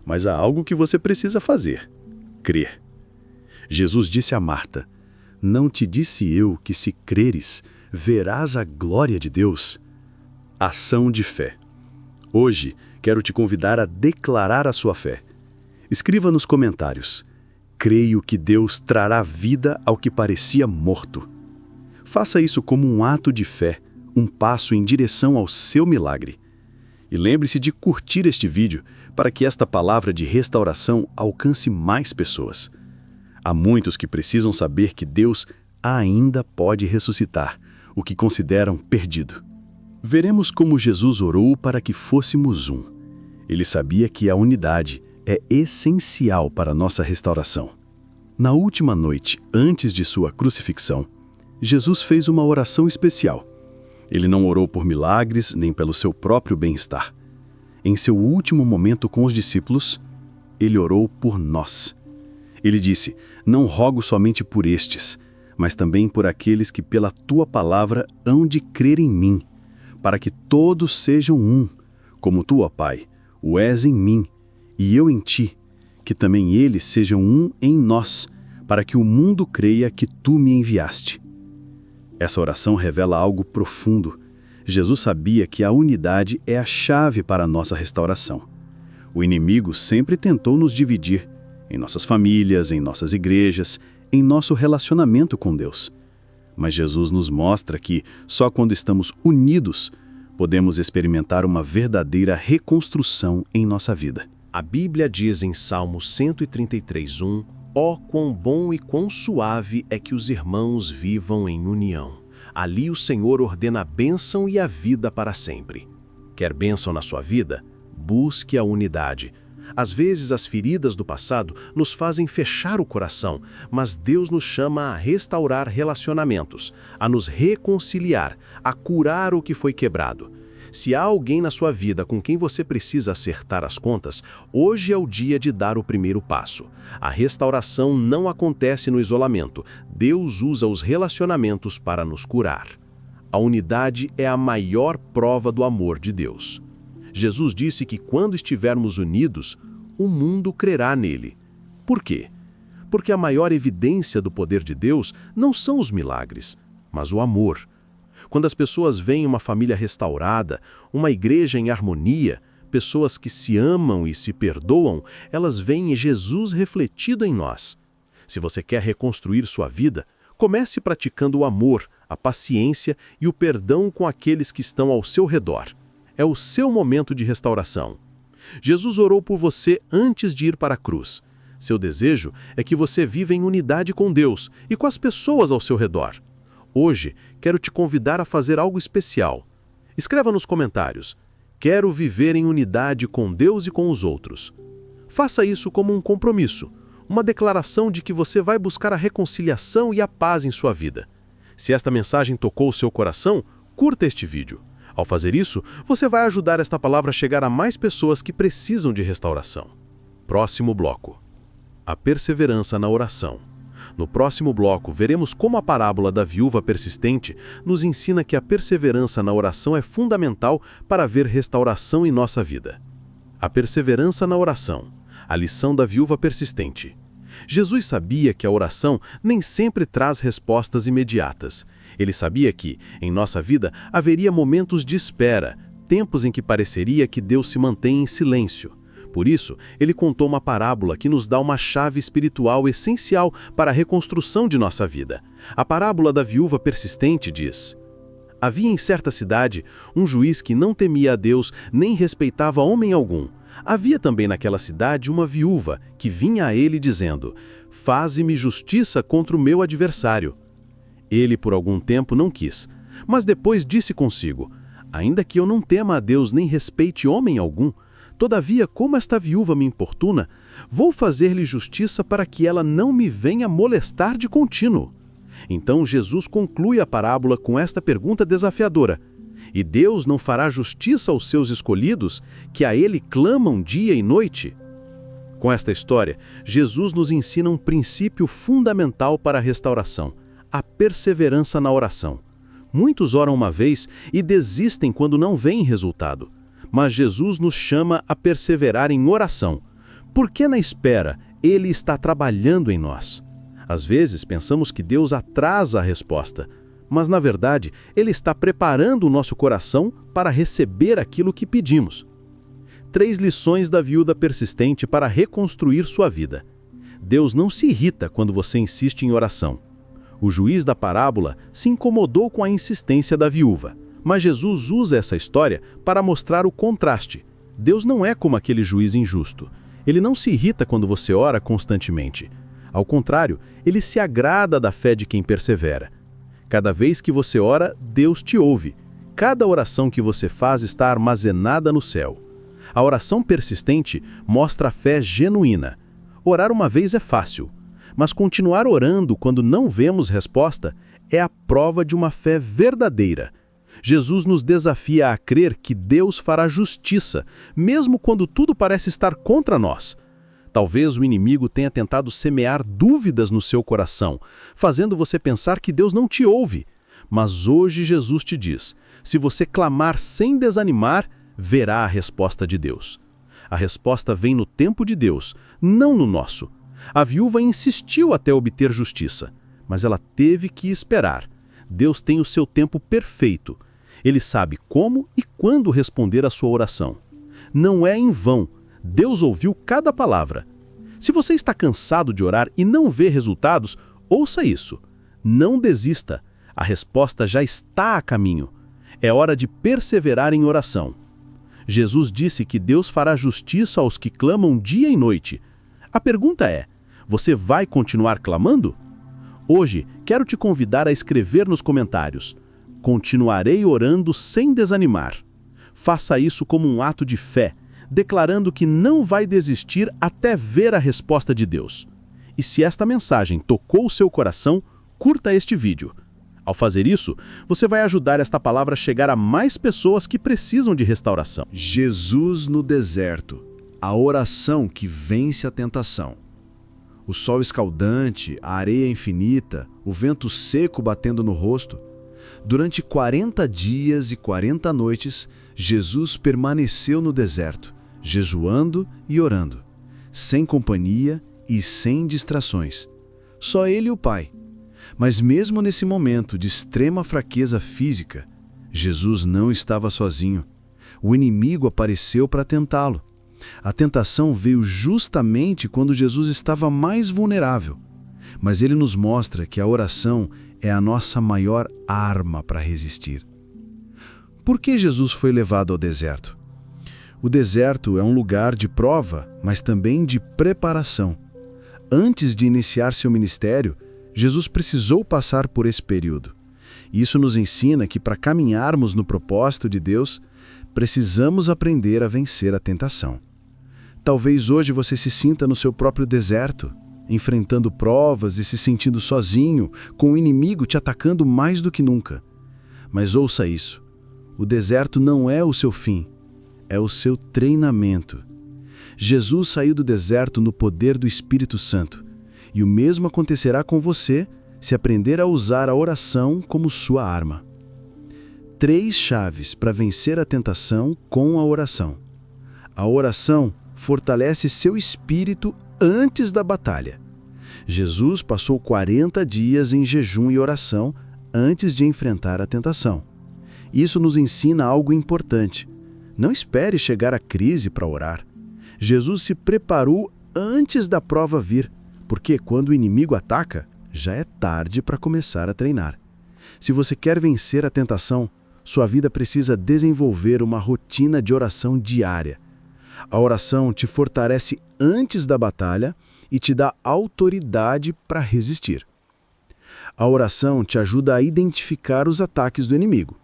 Speaker 2: Mas há algo que você precisa fazer: crer. Jesus disse a Marta: não te disse eu que se creres, verás a glória de Deus? Ação de fé. Hoje, quero te convidar a declarar a sua fé. Escreva nos comentários: creio que Deus trará vida ao que parecia morto. Faça isso como um ato de fé, um passo em direção ao seu milagre. E lembre-se de curtir este vídeo para que esta palavra de restauração alcance mais pessoas. Há muitos que precisam saber que Deus ainda pode ressuscitar o que consideram perdido. Veremos como Jesus orou para que fôssemos um. Ele sabia que a unidade é essencial para a nossa restauração. Na última noite, antes de sua crucifixão, Jesus fez uma oração especial. Ele não orou por milagres nem pelo seu próprio bem-estar. Em seu último momento com os discípulos, ele orou por nós. Ele disse: não rogo somente por estes, mas também por aqueles que pela tua palavra hão de crer em mim, para que todos sejam um, como tu, ó Pai, o és em mim, e eu em ti, que também eles sejam um em nós, para que o mundo creia que tu me enviaste. Essa oração revela algo profundo. Jesus sabia que a unidade é a chave para a nossa restauração. O inimigo sempre tentou nos dividir, em nossas famílias, em nossas igrejas, em nosso relacionamento com Deus. Mas Jesus nos mostra que, só quando estamos unidos, podemos experimentar uma verdadeira reconstrução em nossa vida.
Speaker 4: A Bíblia diz em Salmo 133:1: ó, quão bom e quão suave é que os irmãos vivam em união. Ali o Senhor ordena a bênção e a vida para sempre. Quer bênção na sua vida? Busque a unidade. Às vezes as feridas do passado nos fazem fechar o coração, mas Deus nos chama a restaurar relacionamentos, a nos reconciliar, a curar o que foi quebrado. Se há alguém na sua vida com quem você precisa acertar as contas, hoje é o dia de dar o primeiro passo. A restauração não acontece no isolamento. Deus usa os relacionamentos para nos curar. A unidade é a maior prova do amor de Deus. Jesus disse que quando estivermos unidos, o mundo crerá nele. Por quê? Porque a maior evidência do poder de Deus não são os milagres, mas o amor. Quando as pessoas veem uma família restaurada, uma igreja em harmonia, pessoas que se amam e se perdoam, elas veem Jesus refletido em nós. Se você quer reconstruir sua vida, comece praticando o amor, a paciência e o perdão com aqueles que estão ao seu redor. É o seu momento de restauração. Jesus orou por você antes de ir para a cruz. Seu desejo é que você viva em unidade com Deus e com as pessoas ao seu redor. Hoje, quero te convidar a fazer algo especial. Escreva nos comentários: quero viver em unidade com Deus e com os outros. Faça isso como um compromisso, uma declaração de que você vai buscar a reconciliação e a paz em sua vida. Se esta mensagem tocou o seu coração, curta este vídeo.
Speaker 2: Ao fazer isso, você vai ajudar esta palavra a chegar a mais pessoas que precisam de restauração. Próximo bloco: a perseverança na oração. No próximo bloco, veremos como a parábola da viúva persistente nos ensina que a perseverança na oração é fundamental para haver restauração em nossa vida. A perseverança na oração, a lição da viúva persistente. Jesus sabia que a oração nem sempre traz respostas imediatas. Ele sabia que, em nossa vida, haveria momentos de espera, tempos em que pareceria que Deus se mantém em silêncio. Por isso, ele contou uma parábola que nos dá uma chave espiritual essencial para a reconstrução de nossa vida. A parábola da viúva persistente diz: havia em certa cidade um juiz que não temia a Deus nem respeitava homem algum. Havia também naquela cidade uma viúva que vinha a ele dizendo: faze-me justiça contra o meu adversário. Ele por algum tempo não quis, mas depois disse consigo: ainda que eu não tema a Deus nem respeite homem algum, todavia, como esta viúva me importuna, vou fazer-lhe justiça para que ela não me venha molestar de contínuo. Então Jesus conclui a parábola com esta pergunta desafiadora: e Deus não fará justiça aos seus escolhidos, que a Ele clamam dia e noite? Com esta história, Jesus nos ensina um princípio fundamental para a restauração: a perseverança na oração. Muitos oram uma vez e desistem quando não veem resultado. Mas Jesus nos chama a perseverar em oração, porque na espera Ele está trabalhando em nós. Às vezes pensamos que Deus atrasa a resposta, mas na verdade Ele está preparando o nosso coração para receber aquilo que pedimos. 3 lições da viúva persistente para reconstruir sua vida. Deus não se irrita quando você insiste em oração. O juiz da parábola se incomodou com a insistência da viúva. Mas Jesus usa essa história para mostrar o contraste. Deus não é como aquele juiz injusto. Ele não se irrita quando você ora constantemente. Ao contrário, ele se agrada da fé de quem persevera. Cada vez que você ora, Deus te ouve. Cada oração que você faz está armazenada no céu. A oração persistente mostra a fé genuína. Orar uma vez é fácil, mas continuar orando quando não vemos resposta é a prova de uma fé verdadeira. Jesus nos desafia a crer que Deus fará justiça, mesmo quando tudo parece estar contra nós. Talvez o inimigo tenha tentado semear dúvidas no seu coração, fazendo você pensar que Deus não te ouve. Mas hoje Jesus te diz: se você clamar sem desanimar, verá a resposta de Deus. A resposta vem no tempo de Deus, não no nosso. A viúva insistiu até obter justiça, mas ela teve que esperar. Deus tem o seu tempo perfeito. Ele sabe como e quando responder à sua oração. Não é em vão. Deus ouviu cada palavra. Se você está cansado de orar e não vê resultados, ouça isso. Não desista. A resposta já está a caminho. É hora de perseverar em oração. Jesus disse que Deus fará justiça aos que clamam dia e noite. A pergunta é: você vai continuar clamando? Hoje, quero te convidar a escrever nos comentários: continuarei orando sem desanimar. Faça isso como um ato de fé, declarando que não vai desistir até ver a resposta de Deus. E se esta mensagem tocou o seu coração, curta este vídeo. Ao fazer isso, você vai ajudar esta palavra a chegar a mais pessoas que precisam de restauração.
Speaker 1: Jesus no deserto, a oração que vence a tentação. O sol escaldante, a areia infinita, o vento seco batendo no rosto. Durante 40 dias e 40 noites, Jesus permaneceu no deserto, jejuando e orando, sem companhia e sem distrações. Só ele e o Pai. Mas mesmo nesse momento de extrema fraqueza física, Jesus não estava sozinho. O inimigo apareceu para tentá-lo. A tentação veio justamente quando Jesus estava mais vulnerável. Mas ele nos mostra que a oração é a nossa maior arma para resistir. Por que Jesus foi levado ao deserto? O deserto é um lugar de prova, mas também de preparação. Antes de iniciar seu ministério, Jesus precisou passar por esse período. Isso nos ensina que para caminharmos no propósito de Deus, precisamos aprender a vencer a tentação. Talvez hoje você se sinta no seu próprio deserto, enfrentando provas e se sentindo sozinho, com o inimigo te atacando mais do que nunca. Mas ouça isso:
Speaker 4: O deserto não é o seu fim, é o seu treinamento. Jesus saiu do deserto no poder do Espírito Santo, e o mesmo acontecerá com você se aprender a usar a oração como sua arma. 3 chaves para vencer a tentação com a oração. A oração fortalece seu espírito antes da batalha. Jesus passou 40 dias em jejum e oração antes de enfrentar a tentação. Isso nos ensina algo importante. Não espere chegar à crise para orar. Jesus se preparou antes da prova vir, porque quando o inimigo ataca, já é tarde para começar a treinar. Se você quer vencer a tentação, sua vida precisa desenvolver uma rotina de oração diária. A oração te fortalece antes da batalha e te dá autoridade para resistir. A oração te ajuda a identificar os ataques do inimigo.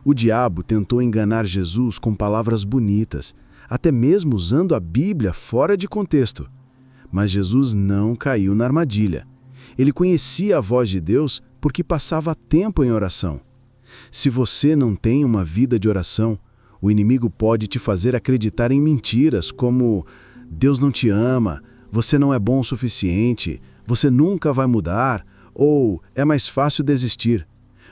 Speaker 4: O diabo tentou enganar Jesus com palavras bonitas, até mesmo usando a Bíblia fora de contexto. Mas Jesus não caiu na armadilha. Ele conhecia a voz de Deus porque passava tempo em oração. Se você não tem uma vida de oração, o inimigo pode te fazer acreditar em mentiras como Deus não te ama, você não é bom o suficiente, você nunca vai mudar ou é mais fácil desistir.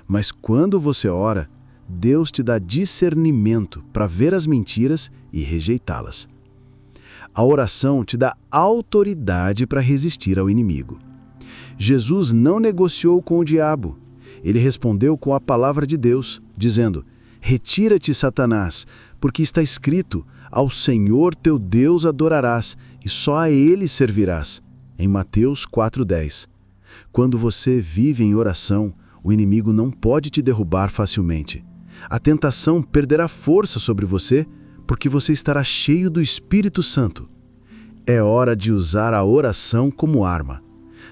Speaker 4: Mas quando você ora, Deus te dá discernimento para ver as mentiras e rejeitá-las. A oração te dá autoridade para resistir ao inimigo. Jesus não negociou com o diabo. Ele respondeu com a palavra de Deus, dizendo: "Retira-te, Satanás, porque está escrito: ao Senhor teu Deus adorarás, e só a Ele servirás." Em Mateus 4:10. Quando você vive em oração, o inimigo não pode te derrubar facilmente. A tentação perderá força sobre você, porque você estará cheio do Espírito Santo. É hora de usar a oração como arma.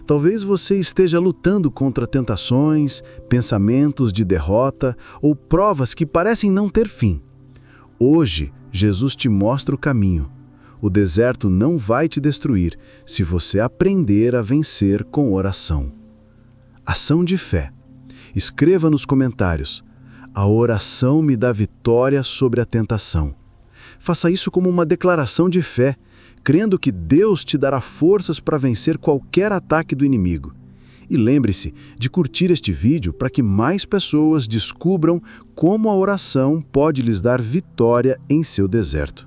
Speaker 4: Talvez você esteja lutando contra tentações, pensamentos de derrota ou provas que parecem não ter fim. Hoje, Jesus te mostra o caminho. O deserto não vai te destruir se você aprender a vencer com oração. Ação de fé. Escreva nos comentários: "A oração me dá vitória sobre a tentação." Faça isso como uma declaração de fé, crendo que Deus te dará forças para vencer qualquer ataque do inimigo. E lembre-se de curtir este vídeo para que mais pessoas descubram como a oração pode lhes dar vitória em seu deserto.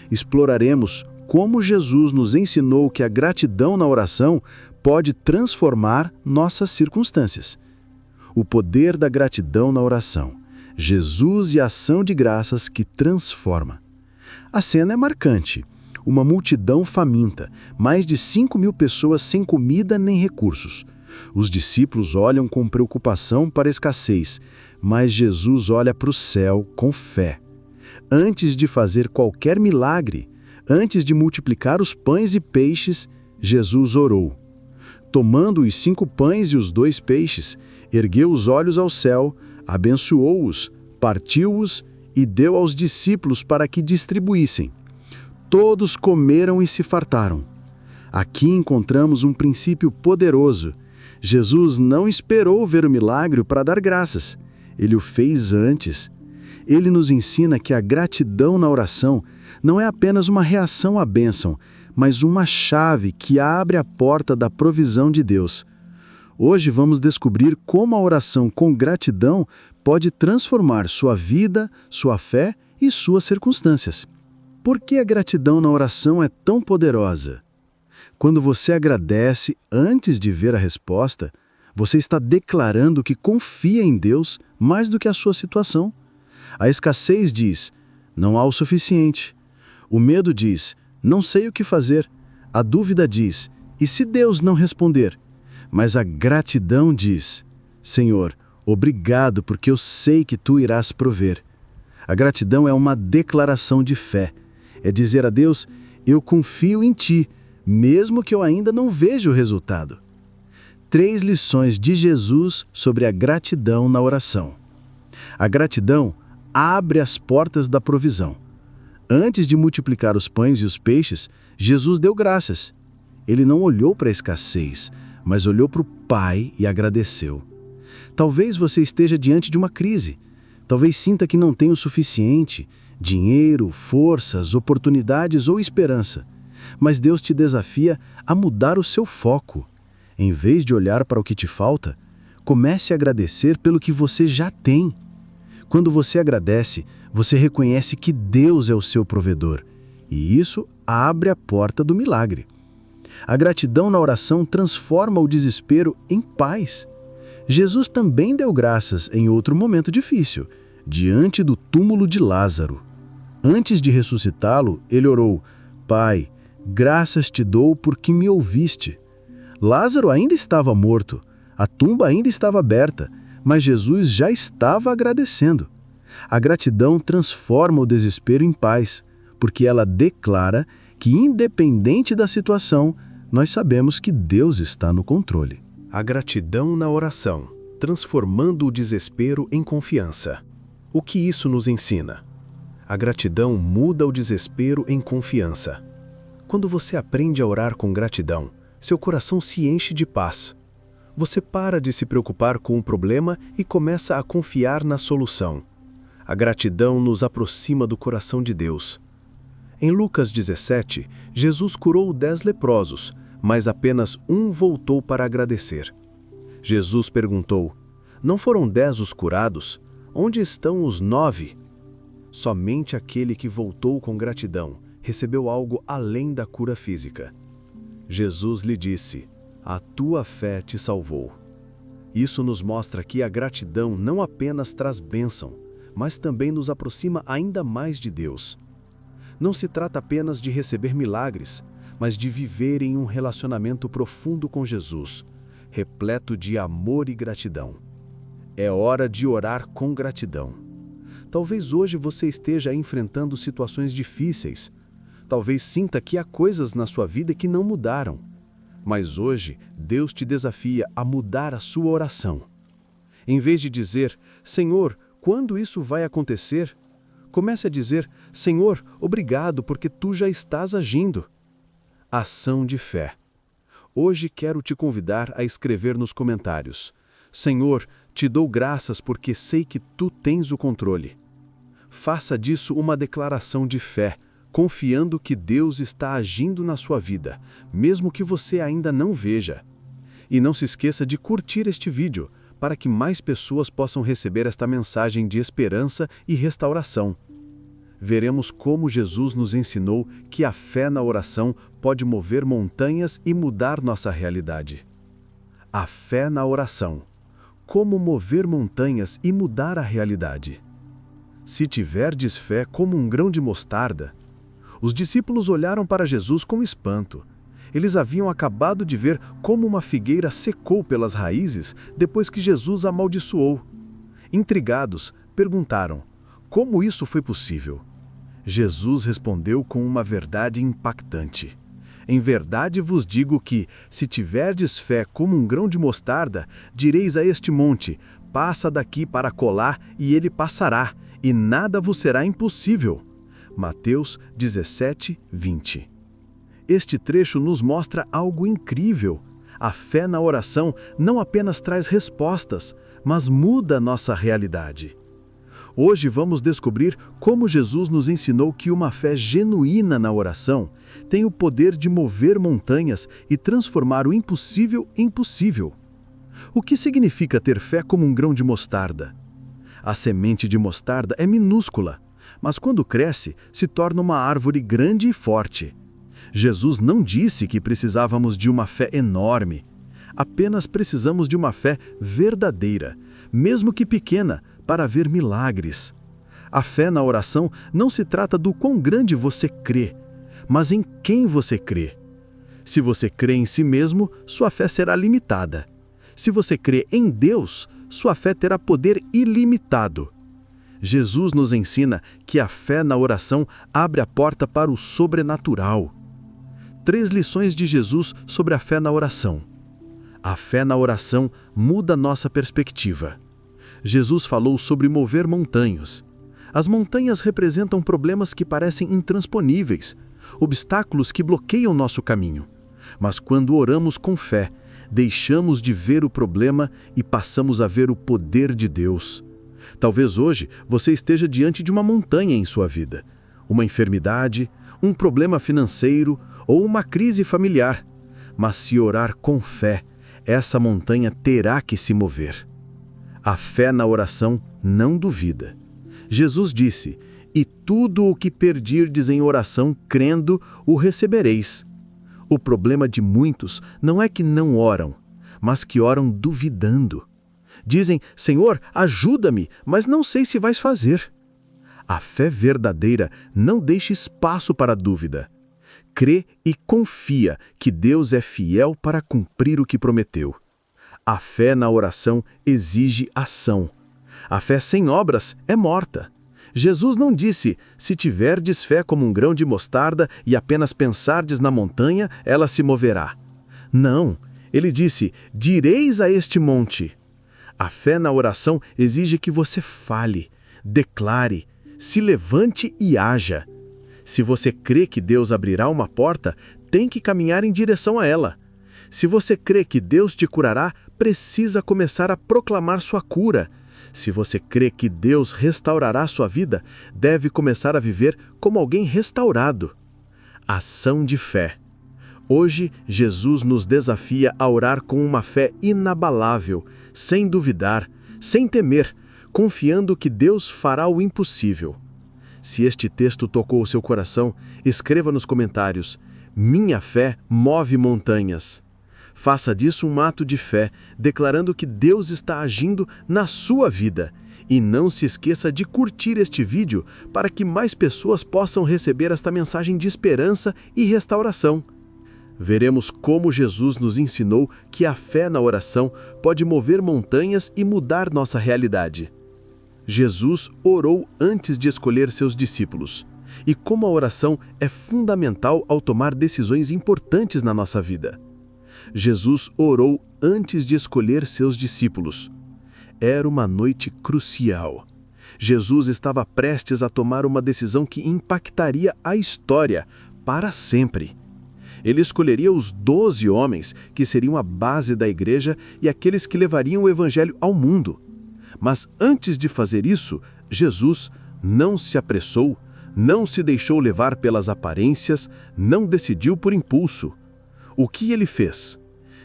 Speaker 4: Exploraremos como Jesus nos ensinou que a gratidão na oração pode transformar nossas circunstâncias. O poder da gratidão na oração. Jesus e a ação de graças que transforma. A cena é marcante. Uma multidão faminta, mais de 5.000 pessoas sem comida nem recursos. Os discípulos olham com preocupação para a escassez, mas Jesus olha para o céu com fé. Antes de fazer qualquer milagre, antes de multiplicar os pães e peixes, Jesus orou. Tomando os 5 pães e os 2 peixes, ergueu os olhos ao céu, abençoou-os, partiu-os e deu aos discípulos para que distribuíssem. Todos comeram e se fartaram. Aqui encontramos um princípio poderoso. Jesus não esperou ver o milagre para dar graças. Ele o fez antes. Ele nos ensina que a gratidão na oração não é apenas uma reação à bênção, mas uma chave que abre a porta da provisão de Deus. Hoje vamos descobrir como a oração com gratidão pode transformar sua vida, sua fé e suas circunstâncias. Por que a gratidão na oração é tão poderosa? Quando você agradece antes de ver a resposta, você está declarando que confia em Deus mais do que a sua situação. A escassez diz: "Não há o suficiente." O medo diz: "Não sei o que fazer." A dúvida diz: "E se Deus não responder?" Mas a gratidão diz: "Senhor, obrigado porque eu sei que Tu irás prover." A gratidão é uma declaração de fé. É dizer a Deus: "Eu confio em Ti, mesmo que eu ainda não veja o resultado." 3 lições de Jesus sobre a gratidão na oração. A gratidão abre as portas da provisão. Antes de multiplicar os pães e os peixes, Jesus deu graças. Ele não olhou para a escassez, mas olhou para o Pai e agradeceu. Talvez você esteja diante de uma crise. Talvez sinta que não tem o suficiente, dinheiro, forças, oportunidades ou esperança. Mas Deus te desafia a mudar o seu foco. Em vez de olhar para o que te falta, comece a agradecer pelo que você já tem. Quando você agradece, você reconhece que Deus é o seu provedor, e isso abre a porta do milagre. A gratidão na oração transforma o desespero em paz. Jesus também deu graças em outro momento difícil, diante do túmulo de Lázaro. Antes de ressuscitá-lo, ele orou: Pai, graças te dou porque me ouviste. Lázaro ainda estava morto, a tumba ainda estava aberta, mas Jesus já estava agradecendo. A gratidão transforma o desespero em paz, porque ela declara que, independente da situação, nós sabemos que Deus está no controle.
Speaker 3: A gratidão na oração, transformando o desespero em confiança. O que isso nos ensina? A gratidão muda o desespero em confiança. Quando você aprende a orar com gratidão, seu coração se enche de paz. Você para de se preocupar com o problema e começa a confiar na solução. A gratidão nos aproxima do coração de Deus. Em Lucas 17, Jesus curou 10 leprosos, mas apenas um voltou para agradecer. Jesus perguntou: Não foram 10 os curados? Onde estão os 9? Somente aquele que voltou com gratidão recebeu algo além da cura física. Jesus lhe disse: A tua fé te salvou. Isso nos mostra que a gratidão não apenas traz bênção, mas também nos aproxima ainda mais de Deus. Não se trata apenas de receber milagres, mas de viver em um relacionamento profundo com Jesus, repleto de amor e gratidão. É hora de orar com gratidão. Talvez hoje você esteja enfrentando situações difíceis. Talvez sinta que há coisas na sua vida que não mudaram. Mas hoje, Deus te desafia a mudar a sua oração. Em vez de dizer: Senhor, quando isso vai acontecer? Comece a dizer: Senhor, obrigado porque tu já estás agindo. Ação de fé. Hoje quero te convidar a escrever nos comentários: Senhor, te dou graças porque sei que tu tens o controle. Faça disso uma declaração de fé, confiando que Deus está agindo na sua vida, mesmo que você ainda não veja. E não se esqueça de curtir este vídeo, para que mais pessoas possam receber esta mensagem de esperança e restauração. Veremos como Jesus nos ensinou que a fé na oração pode mover montanhas e mudar nossa realidade. A fé na oração. Como mover montanhas e mudar a realidade. Se tiverdes fé como um grão de mostarda. Os discípulos olharam para Jesus com espanto. Eles haviam acabado de ver como uma figueira secou pelas raízes depois que Jesus a amaldiçoou. Intrigados, perguntaram: como isso foi possível? Jesus respondeu com uma verdade impactante. Em verdade vos digo que, se tiverdes fé como um grão de mostarda, direis a este monte: passa daqui para acolá, e ele passará, e nada vos será impossível. Mateus 17, 20. Este trecho nos mostra algo incrível. A fé na oração não apenas traz respostas, mas muda nossa realidade. Hoje vamos descobrir como Jesus nos ensinou que uma fé genuína na oração tem o poder de mover montanhas e transformar o impossível em possível. O que significa ter fé como um grão de mostarda? A semente de mostarda é minúscula, mas quando cresce, se torna uma árvore grande e forte. Jesus não disse que precisávamos de uma fé enorme. Apenas precisamos de uma fé verdadeira, mesmo que pequena, para ver milagres. A fé na oração não se trata do quão grande você crê, mas em quem você crê. Se você crê em si mesmo, sua fé será limitada. Se você crê em Deus, sua fé terá poder ilimitado. Jesus nos ensina que a fé na oração abre a porta para o sobrenatural. 3 lições de Jesus sobre a fé na oração. A fé na oração muda nossa perspectiva. Jesus falou sobre mover montanhas. As montanhas representam problemas que parecem intransponíveis, obstáculos que bloqueiam nosso caminho. Mas quando oramos com fé, deixamos de ver o problema e passamos a ver o poder de Deus.
Speaker 2: Talvez hoje você esteja diante de uma montanha em sua vida, uma enfermidade, um problema financeiro ou uma crise familiar. Mas se orar com fé, essa montanha terá que se mover. A fé na oração não duvida. Jesus disse: "E tudo o que pedirdes em oração, crendo, o recebereis." O problema de muitos não é que não oram, mas que oram duvidando. Dizem: "Senhor, ajuda-me, mas não sei se vais fazer." A fé verdadeira não deixa espaço para dúvida. Crê e confia que Deus é fiel para cumprir o que prometeu. A fé na oração exige ação. A fé sem obras é morta. Jesus não disse: "Se tiverdes fé como um grão de mostarda e apenas pensardes na montanha, ela se moverá." Não, ele disse: "Direis a este monte." A fé na oração exige que você fale, declare, se levante e haja. Se você crê que Deus abrirá uma porta, tem que caminhar em direção a ela. Se você crê que Deus te curará, precisa começar a proclamar sua cura. Se você crê que Deus restaurará sua vida, deve começar a viver como alguém restaurado. Ação de fé. Hoje, Jesus nos desafia a orar com uma fé inabalável, sem duvidar, sem temer, confiando que Deus fará o impossível. Se este texto tocou o seu coração, escreva nos comentários: "Minha fé move montanhas." Faça disso um ato de fé, declarando que Deus está agindo na sua vida. E não se esqueça de curtir este vídeo para que mais pessoas possam receber esta mensagem de esperança e restauração. Veremos como Jesus nos ensinou que a fé na oração pode mover montanhas e mudar nossa realidade. Jesus orou antes de escolher seus discípulos, e como a oração é fundamental ao tomar decisões importantes na nossa vida. Jesus orou antes de escolher seus discípulos. Era uma noite crucial. Jesus estava prestes a tomar uma decisão que impactaria a história para sempre. Ele escolheria os 12 homens que seriam a base da igreja e aqueles que levariam o evangelho ao mundo. Mas antes de fazer isso, Jesus não se apressou, não se deixou levar pelas aparências, não decidiu por impulso. O que ele fez?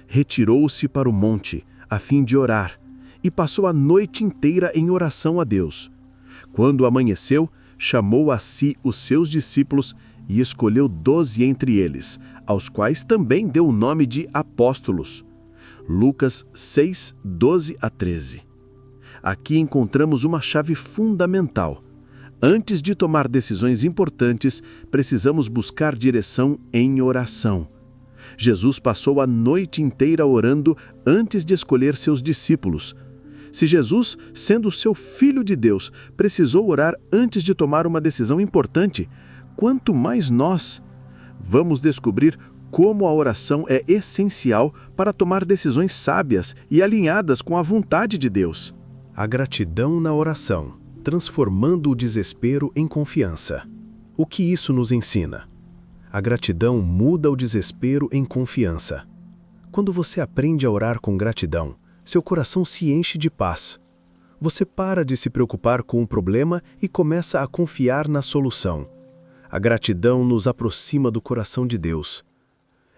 Speaker 2: Retirou-se para o monte, a fim de orar, e passou a noite inteira em oração a Deus. Quando amanheceu, chamou a si os seus discípulos e escolheu 12 entre eles, aos quais também deu o nome de apóstolos. Lucas 6, 12 a 13. Aqui encontramos uma chave fundamental. Antes de tomar decisões importantes, precisamos buscar direção em oração. Jesus passou a noite inteira orando antes de escolher seus discípulos. Se Jesus, sendo seu Filho de Deus, precisou orar antes de tomar uma decisão importante, quanto mais nós. Vamos descobrir como a oração é essencial para tomar decisões sábias e alinhadas com a vontade de Deus.
Speaker 4: A gratidão na oração, transformando o desespero em confiança. O que isso nos ensina? A gratidão muda o desespero em confiança. Quando você aprende a orar com gratidão, seu coração se enche de paz. Você para de se preocupar com o problema e começa a confiar na solução. A gratidão nos aproxima do coração de Deus.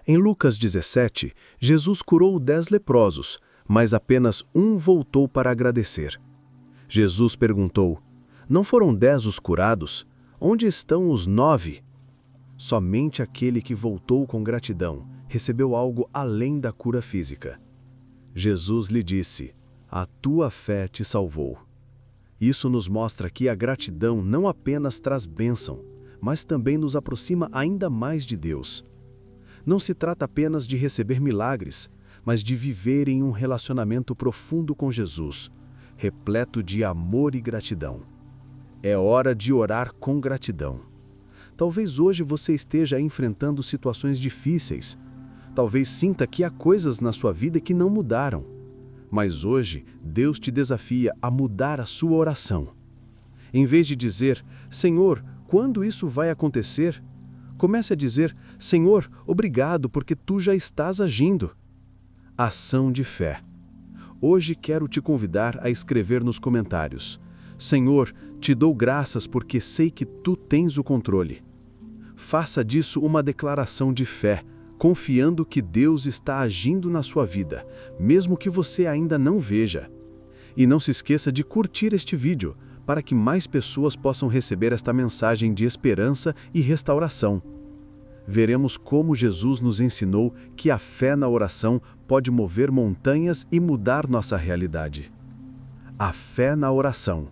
Speaker 4: Em Lucas 17, Jesus curou 10 leprosos, mas apenas um voltou para agradecer. Jesus perguntou: "Não foram 10 os curados? Onde estão os 9? Somente aquele que voltou com gratidão recebeu algo além da cura física. Jesus lhe disse: "A tua fé te salvou." Isso nos mostra que a gratidão não apenas traz bênção, mas também nos aproxima ainda mais de Deus. Não se trata apenas de receber milagres, mas de viver em um relacionamento profundo com Jesus, repleto de amor e gratidão. É hora de orar com gratidão. Talvez hoje você esteja enfrentando situações difíceis. Talvez sinta que há coisas na sua vida que não mudaram. Mas hoje, Deus te desafia a mudar a sua oração. Em vez de dizer: "Senhor, quando isso vai acontecer?", comece a dizer: "Senhor, obrigado porque tu já estás agindo." Ação de fé. Hoje quero te convidar a escrever nos comentários: Senhor, te dou graças porque sei que tu tens o controle. Faça disso uma declaração de fé, confiando que Deus está agindo na sua vida, mesmo que você ainda não veja. E não se esqueça de curtir este vídeo, para que mais pessoas possam receber esta mensagem de esperança e restauração. Veremos como Jesus nos ensinou que a fé na oração pode mover montanhas e mudar nossa realidade. A fé na oração.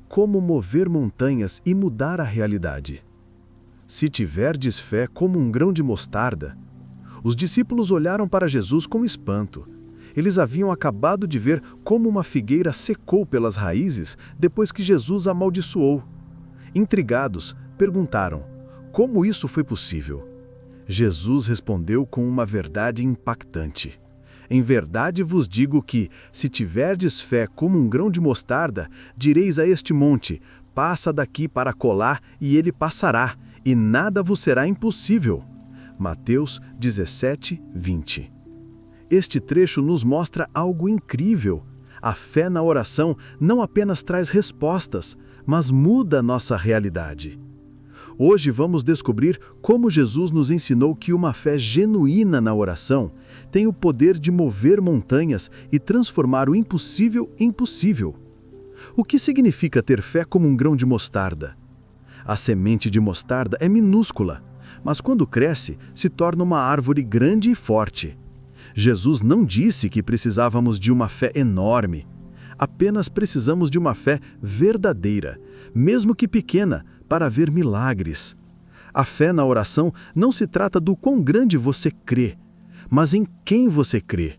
Speaker 4: Como mover montanhas e mudar a realidade. Se tiverdes fé como um grão de mostarda. Os discípulos olharam para Jesus com espanto. Eles haviam acabado de ver como uma figueira secou pelas raízes depois que Jesus a amaldiçoou. Intrigados, perguntaram: como isso foi possível? Jesus respondeu com uma verdade impactante. Em verdade vos digo que, se tiverdes fé como um grão de mostarda, direis a este monte: passa daqui para acolá, e ele passará, e nada vos será impossível. Mateus 17, 20. Este trecho nos mostra algo incrível. A fé na oração não apenas traz respostas, mas muda nossa realidade. Hoje vamos descobrir como Jesus nos ensinou que uma fé genuína na oração tem o poder de mover montanhas e transformar o impossível em possível. O que significa ter fé como um grão de mostarda? A semente de mostarda é minúscula, mas quando cresce, se torna uma árvore grande e forte. Jesus não disse que precisávamos de uma fé enorme. Apenas precisamos de uma fé verdadeira, mesmo que pequena, para ver milagres. A fé na oração não se trata do quão grande você crê, mas em quem você crê.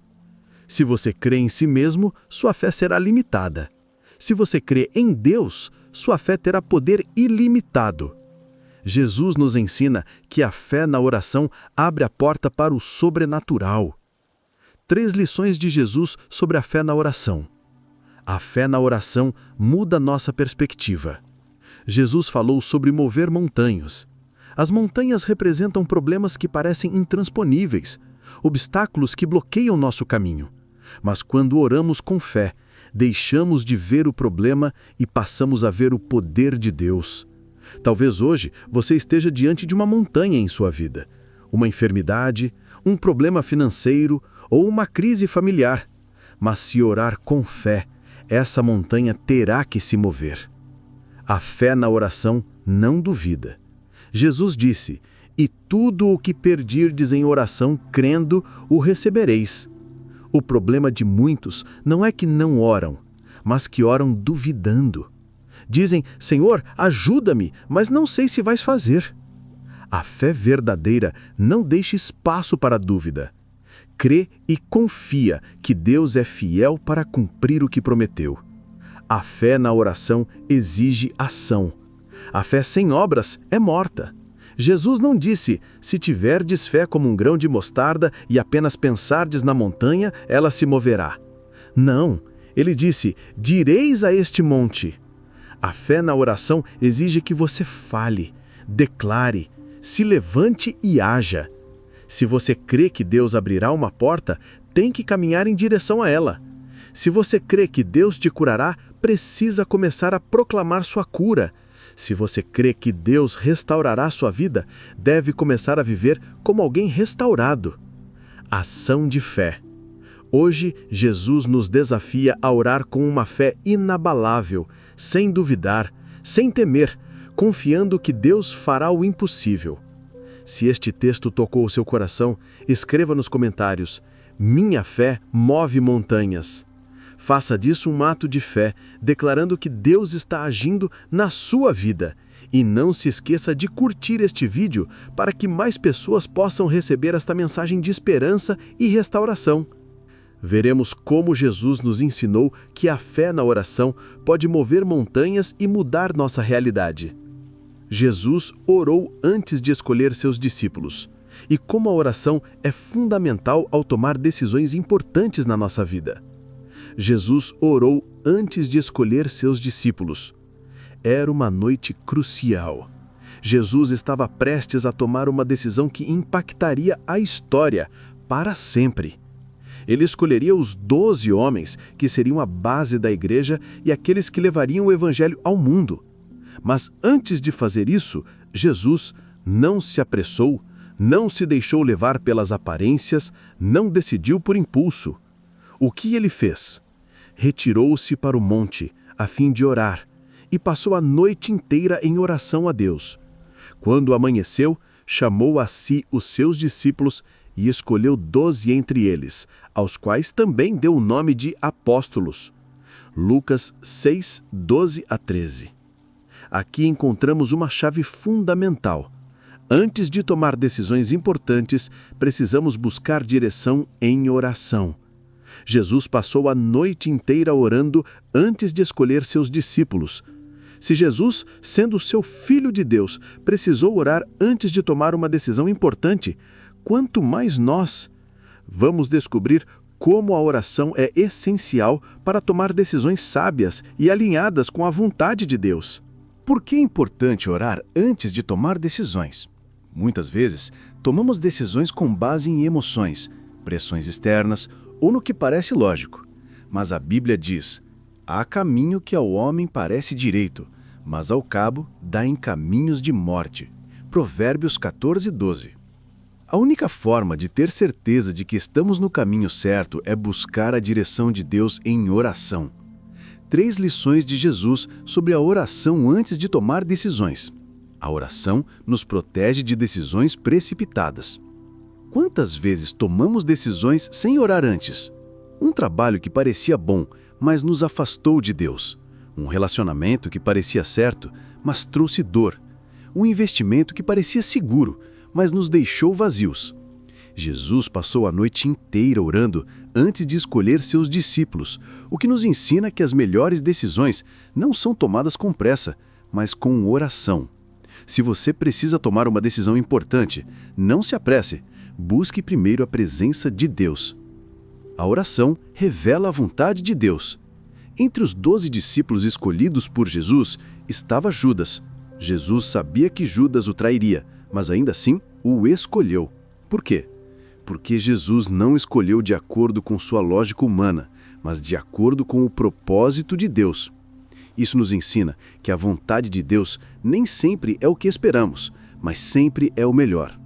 Speaker 4: Se você crê em si mesmo, sua fé será limitada. Se você crê em Deus, sua fé terá poder ilimitado. Jesus nos ensina que a fé na oração abre a porta para o sobrenatural. 3 lições de Jesus sobre a fé na oração. A fé na oração muda nossa perspectiva. Jesus falou sobre mover montanhas. As montanhas representam problemas que parecem intransponíveis, obstáculos que bloqueiam nosso caminho. Mas quando oramos com fé, deixamos de ver o problema e passamos a ver o poder de Deus. Talvez hoje você esteja diante de uma montanha em sua vida, uma enfermidade, um problema financeiro ou uma crise familiar. Mas se orar com fé, essa montanha terá que se mover. A fé na oração não duvida. Jesus disse: e tudo o que pedirdes em oração crendo, o recebereis. O problema de muitos não é que não oram, mas que oram duvidando. Dizem: Senhor, ajuda-me, mas não sei se vais fazer. A fé verdadeira não deixa espaço para dúvida. Crê e confia que Deus é fiel para cumprir o que prometeu. A fé na oração exige ação. A fé sem obras é morta. Jesus não disse: se tiverdes fé como um grão de mostarda e apenas pensardes na montanha, ela se moverá. Não, ele disse: direis a este monte. A fé na oração exige que você fale, declare, se levante e haja. Se você crê que Deus abrirá uma porta, tem que caminhar em direção a ela. Se você crê que Deus te curará, precisa começar a proclamar sua cura. Se você crê que Deus restaurará sua vida, deve começar a viver como alguém restaurado. Ação de fé. Hoje, Jesus nos desafia a orar com uma fé inabalável, sem duvidar, sem temer, confiando que Deus fará o impossível. Se este texto tocou o seu coração, escreva nos comentários: minha fé move montanhas. Faça disso um ato de fé, declarando que Deus está agindo na sua vida. E não se esqueça de curtir este vídeo para que mais pessoas possam receber esta mensagem de esperança e restauração. Veremos como Jesus nos ensinou que a fé na oração pode mover montanhas e mudar nossa realidade. Jesus orou antes de escolher seus discípulos, e como a oração é fundamental ao tomar decisões importantes na nossa vida. Jesus orou antes de escolher seus discípulos. Era uma noite crucial. Jesus estava prestes a tomar uma decisão que impactaria a história para sempre.
Speaker 2: Ele escolheria os 12 homens que seriam a base da igreja e aqueles que levariam o evangelho ao mundo. Mas antes de fazer isso, Jesus não se apressou, não se deixou levar pelas aparências, não decidiu por impulso. O que ele fez? Retirou-se para o monte, a fim de orar, e passou a noite inteira em oração a Deus. Quando amanheceu, chamou a si os seus discípulos e escolheu 12 entre eles, aos quais também deu o nome de apóstolos. Lucas 6, 12 a 13. Aqui encontramos uma chave fundamental. Antes de tomar decisões importantes, precisamos buscar direção em oração. Jesus passou a noite inteira orando antes de escolher seus discípulos. Se Jesus, sendo seu Filho de Deus, precisou orar antes de tomar uma decisão importante, quanto mais nós. Vamos descobrir como a oração é essencial para tomar decisões sábias e alinhadas com a vontade de Deus.
Speaker 3: Por que é importante orar antes de tomar decisões? Muitas vezes, tomamos decisões com base em emoções, pressões externas ou no que parece lógico. Mas a Bíblia diz: há caminho que ao homem parece direito, mas ao cabo dá em caminhos de morte. Provérbios 14, 12. A única forma de ter certeza de que estamos no caminho certo é buscar a direção de Deus em oração. 3 lições de Jesus sobre a oração antes de tomar decisões. A oração nos protege de decisões precipitadas. Quantas vezes tomamos decisões sem orar antes? Um trabalho que parecia bom, mas nos afastou de Deus. Um relacionamento que parecia certo, mas trouxe dor. Um investimento que parecia seguro, mas nos deixou vazios. Jesus passou a noite inteira orando antes de escolher seus discípulos, o que nos ensina que as melhores decisões não são tomadas com pressa, mas com oração. Se você precisa tomar uma decisão importante, não se apresse. Busque primeiro a presença de Deus. A oração revela a vontade de Deus. Entre os 12 discípulos escolhidos por Jesus estava Judas. Jesus sabia que Judas o trairia, mas ainda assim o escolheu. Por quê? Porque Jesus não escolheu de acordo com sua lógica humana, mas de acordo com o propósito de Deus. Isso nos ensina que a vontade de Deus nem sempre é o que esperamos, mas sempre é o melhor.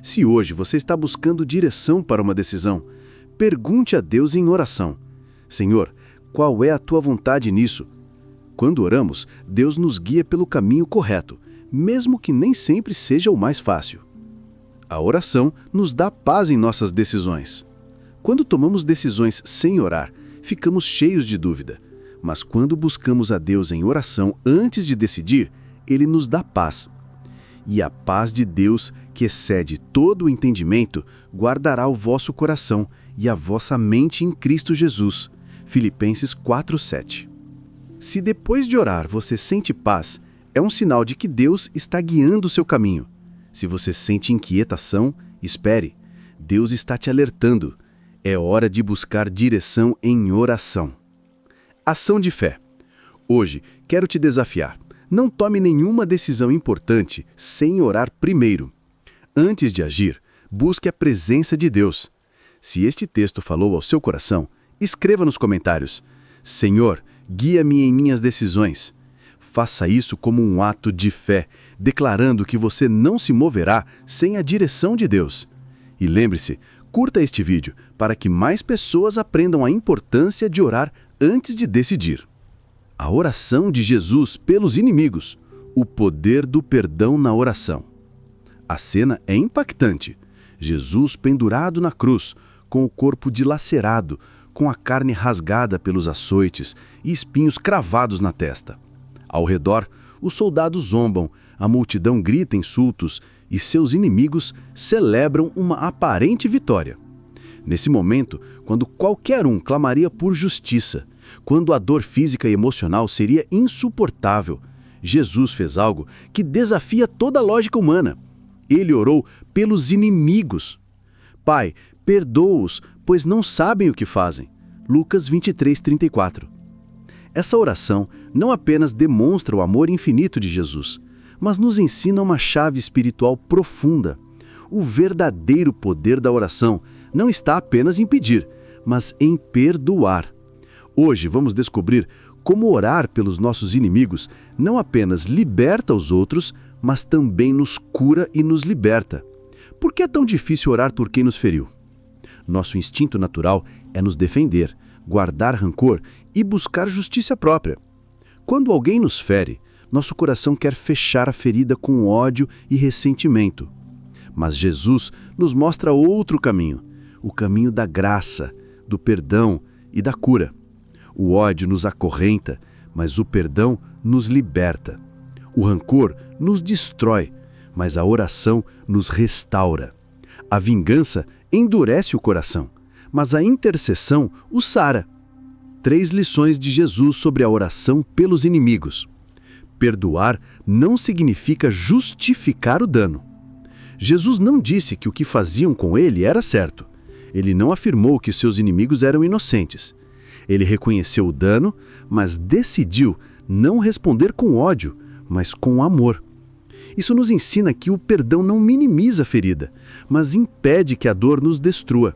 Speaker 3: Se hoje você está buscando direção para uma decisão, pergunte a Deus em oração: Senhor, qual é a tua vontade nisso? Quando oramos, Deus nos guia pelo caminho correto, mesmo que nem sempre seja o mais fácil. A oração nos dá paz em nossas decisões. Quando tomamos decisões sem orar, ficamos cheios de dúvida. Mas quando buscamos a Deus em oração antes de decidir, Ele nos dá paz. E a paz de Deus, que excede todo o entendimento, guardará o vosso coração e a vossa mente em Cristo Jesus. Filipenses 4:7. Se depois de orar você sente paz, é um sinal de que Deus está guiando o seu caminho. Se você sente inquietação, espere. Deus está te alertando. É hora de buscar direção em oração. Ação de fé. Hoje, quero te desafiar. Não tome nenhuma decisão importante sem orar primeiro. Antes de agir, busque a presença de Deus. Se este texto falou ao seu coração, escreva nos comentários: Senhor, guia-me em minhas decisões. Faça isso como um ato de fé, declarando que você não se moverá sem a direção de Deus. E lembre-se, curta este vídeo para que mais pessoas aprendam a importância de orar antes de decidir. A oração de Jesus pelos inimigos, o poder do perdão na oração. A cena é impactante. Jesus pendurado na cruz, com o corpo dilacerado, com a carne rasgada pelos açoites e espinhos cravados na testa. Ao redor, os soldados zombam, a multidão grita insultos e seus inimigos celebram uma aparente vitória. Nesse momento, quando qualquer um clamaria por justiça, quando a dor física e emocional seria insuportável, Jesus fez algo que desafia toda a lógica humana. Ele orou pelos inimigos. Pai, perdoa-os, pois não sabem o que fazem. Lucas 23:34. Essa oração não apenas demonstra o amor infinito de Jesus, mas nos ensina uma chave espiritual profunda. O verdadeiro poder da oração não está apenas em pedir,
Speaker 2: mas em perdoar. Hoje vamos descobrir como orar pelos nossos inimigos não apenas liberta os outros, mas também nos cura e nos liberta. Por que é tão difícil orar por quem nos feriu? Nosso instinto natural é nos defender, guardar rancor e buscar justiça própria. Quando alguém nos fere, nosso coração quer fechar a ferida com ódio e ressentimento. Mas Jesus nos mostra outro caminho, o caminho da graça, do perdão e da cura. O ódio nos acorrenta, mas o perdão nos liberta. O rancor nos destrói, mas a oração nos restaura. A vingança endurece o coração, mas a intercessão o sara. 3 lições de Jesus sobre a oração pelos inimigos. Perdoar não significa justificar o dano. Jesus não disse que o que faziam com ele era certo. Ele não afirmou que seus inimigos eram inocentes. Ele reconheceu o dano, mas decidiu não responder com ódio, mas com amor. Isso nos ensina que o perdão não minimiza a ferida, mas impede que a dor nos destrua.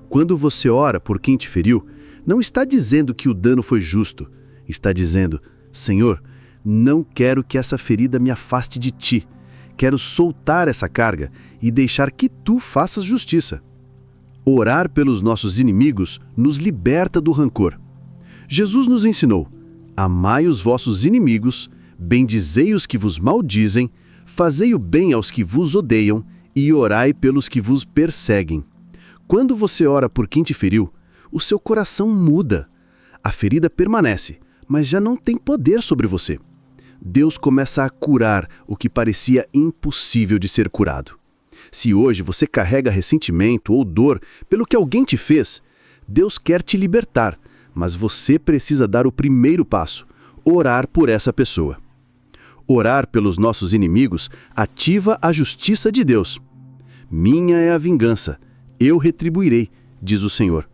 Speaker 2: Quando você ora por quem te feriu, não está dizendo que o dano foi justo. Está dizendo, Senhor, não quero que essa ferida me afaste de ti. Quero soltar essa carga e deixar que tu faças justiça. Orar pelos nossos inimigos nos liberta do rancor. Jesus nos ensinou, amai os vossos inimigos, bendizei os que vos maldizem, fazei o bem aos que vos odeiam e orai pelos que vos perseguem. Quando você ora por quem te feriu, o seu coração muda. A ferida permanece, mas já não tem poder sobre você. Deus começa a curar o que parecia impossível de ser curado. Se hoje você carrega ressentimento ou dor pelo que alguém te fez, Deus quer te libertar, mas você precisa dar o primeiro passo, orar por essa pessoa. Orar pelos nossos inimigos ativa a justiça de Deus. Minha é a vingança, eu retribuirei, diz o Senhor.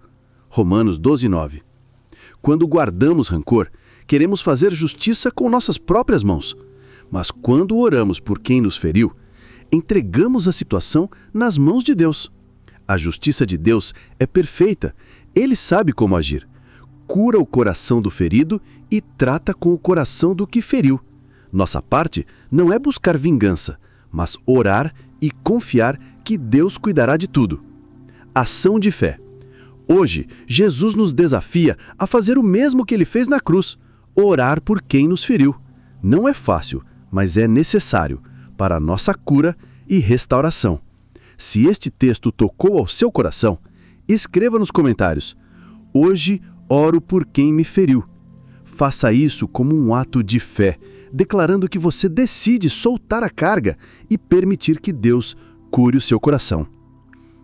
Speaker 2: Romanos 12:9. Quando guardamos rancor, queremos fazer justiça com nossas próprias mãos. Mas quando oramos por quem nos feriu, entregamos a situação nas mãos de Deus. A justiça de Deus é perfeita. Ele sabe como agir. Cura o coração do ferido e trata com o coração do que feriu. Nossa parte não é buscar vingança, mas orar e confiar que Deus cuidará de tudo. Ação de fé. Hoje, Jesus nos desafia a fazer o mesmo que ele fez na cruz, orar por quem nos feriu. Não é fácil, mas é necessário para a nossa cura e restauração. Se este texto tocou ao seu coração, escreva nos comentários: hoje oro por quem me feriu. Faça isso como um ato de fé, declarando que você decide soltar a carga e permitir que Deus cure o seu coração.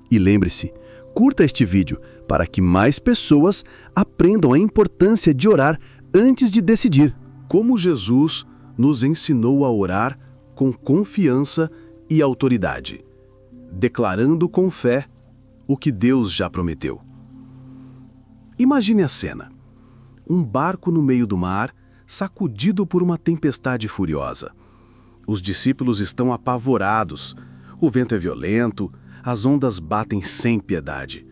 Speaker 2: E lembre-se, curta este vídeo para que mais pessoas aprendam a importância de orar antes de decidir.
Speaker 1: Como Jesus nos ensinou a orar com confiança e autoridade, declarando com fé o que Deus já prometeu. Imagine a cena. Um barco no meio do mar, sacudido por uma tempestade furiosa. Os discípulos estão apavorados. O vento é violento, as ondas batem sem piedade.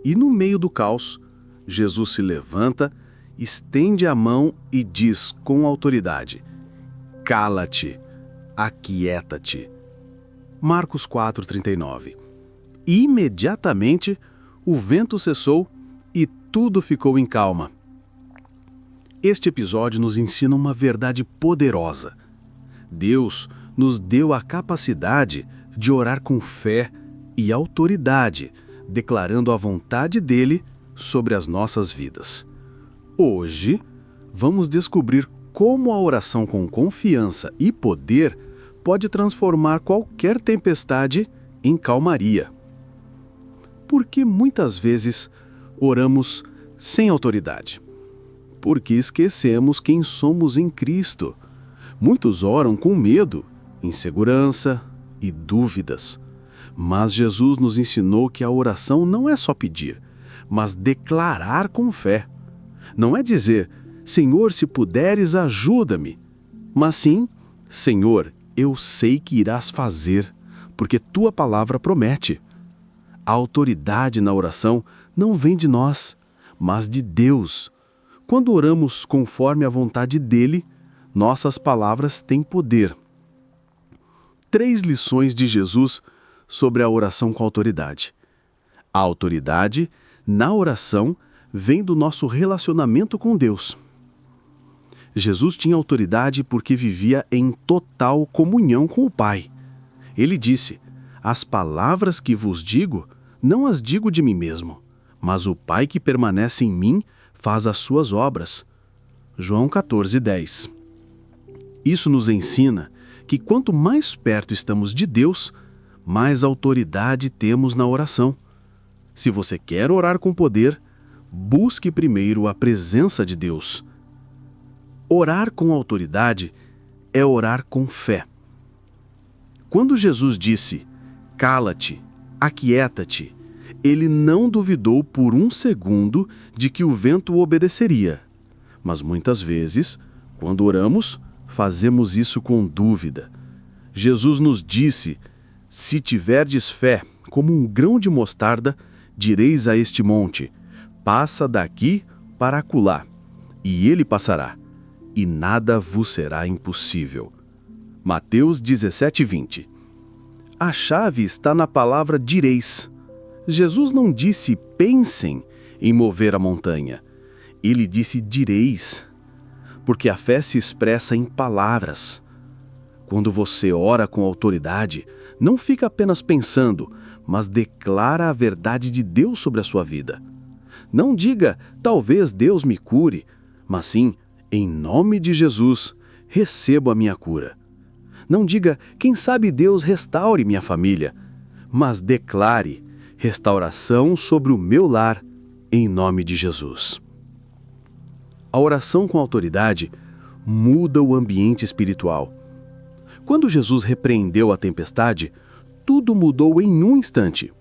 Speaker 1: E no meio do caos, Jesus se levanta, estende a mão e diz com autoridade: cala-te, aquieta-te. Marcos 4:39. Imediatamente, o vento cessou e tudo ficou em calma. Este episódio nos ensina uma verdade poderosa. Deus nos deu a capacidade de orar com fé e autoridade, declarando a vontade dele sobre as nossas vidas. Hoje, vamos descobrir como a oração com confiança e poder pode transformar qualquer tempestade em calmaria. Porque muitas vezes oramos sem autoridade. Porque esquecemos quem somos em Cristo. Muitos oram com medo, insegurança e dúvidas. Mas Jesus nos ensinou que a oração não é só pedir, mas declarar com fé. Não é dizer, Senhor, se puderes, ajuda-me. Mas sim, Senhor, eu sei que irás fazer, porque tua palavra promete.
Speaker 2: A autoridade na oração não vem de nós, mas de Deus. Quando oramos conforme a vontade dele, nossas palavras têm poder. 3 lições de Jesus sobre a oração com autoridade. A autoridade na oração vem do nosso relacionamento com Deus. Jesus tinha autoridade porque vivia em total comunhão com o Pai. Ele disse: "As palavras que vos digo, não as digo de mim mesmo, mas o Pai que permanece em mim faz as suas obras." João 14:10. Isso nos ensina que quanto mais perto estamos de Deus, mais autoridade temos na oração. Se você quer orar com poder, busque primeiro a presença de Deus. Orar com autoridade é orar com fé. Quando Jesus disse: "Cala-te, aquieta-te", ele não duvidou por um segundo de que o vento obedeceria. Mas muitas vezes, quando oramos, fazemos isso com dúvida. Jesus nos disse: "Se tiverdes fé, como um grão de mostarda, direis a este monte: passa daqui para acolá, e ele passará, e nada vos será impossível." Mateus 17:20. A chave está na palavra direis. Jesus não disse pensem em mover a montanha. Ele disse direis, porque a fé se expressa em palavras. Quando você ora com autoridade, não fica apenas pensando, mas declara a verdade de Deus sobre a sua vida. Não diga, talvez Deus me cure, mas sim, em nome de Jesus, recebo a minha cura. Não diga, quem sabe Deus restaure minha família, mas declare, restauração sobre o meu lar, em nome de Jesus. A oração com autoridade muda o ambiente espiritual. Quando Jesus repreendeu a tempestade, tudo mudou em um instante.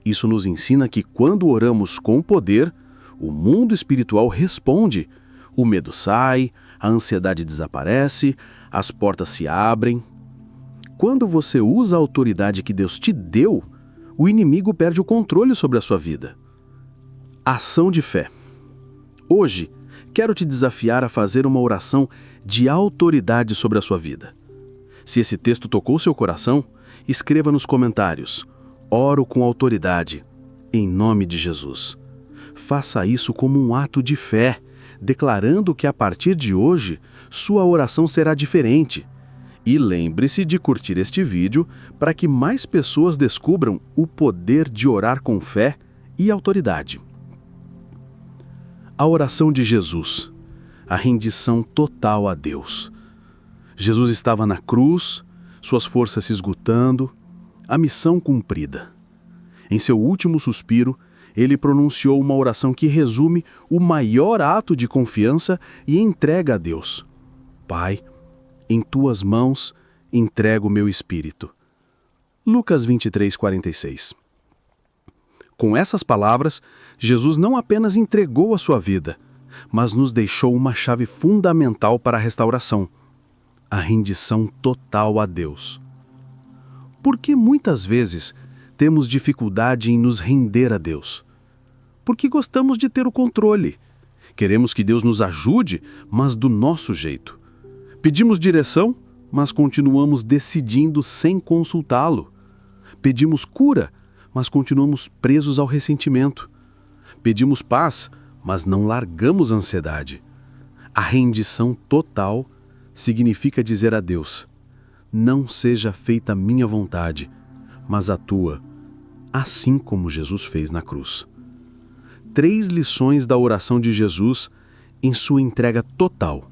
Speaker 2: Isso nos ensina que quando oramos com poder, o mundo espiritual responde. O medo sai, a ansiedade desaparece, as portas se abrem. Quando você usa a autoridade que Deus te deu, o inimigo perde o controle sobre a sua vida. Ação de fé. Hoje, quero te desafiar a fazer uma oração de autoridade sobre a sua vida. Se esse texto tocou seu coração, escreva nos comentários: "Oro com autoridade, em nome de Jesus." Faça isso como um ato de fé, declarando que a partir de hoje, sua oração será diferente. E lembre-se de curtir este vídeo para que mais pessoas descubram o poder de orar com fé e autoridade. A oração de Jesus, a rendição total a Deus. Jesus estava na cruz, suas forças se esgotando, a missão cumprida. Em seu último suspiro, ele pronunciou uma oração que resume o maior ato de confiança e entrega a Deus: "Pai, em tuas mãos entrego o meu espírito." Lucas 23:46. Com essas palavras, Jesus não apenas entregou a sua vida, mas nos deixou uma chave fundamental para a restauração: a rendição total a Deus. Por que muitas vezes temos dificuldade em nos render a Deus? Porque gostamos de ter o controle. Queremos que Deus nos ajude, mas do nosso jeito. Pedimos direção, mas continuamos decidindo sem consultá-lo. Pedimos cura, mas continuamos presos ao ressentimento. Pedimos paz, mas não largamos a ansiedade. A rendição total significa dizer a Deus: "Não seja feita a minha vontade, mas a tua", assim como Jesus fez na cruz. 3 lições da oração de Jesus em sua entrega total.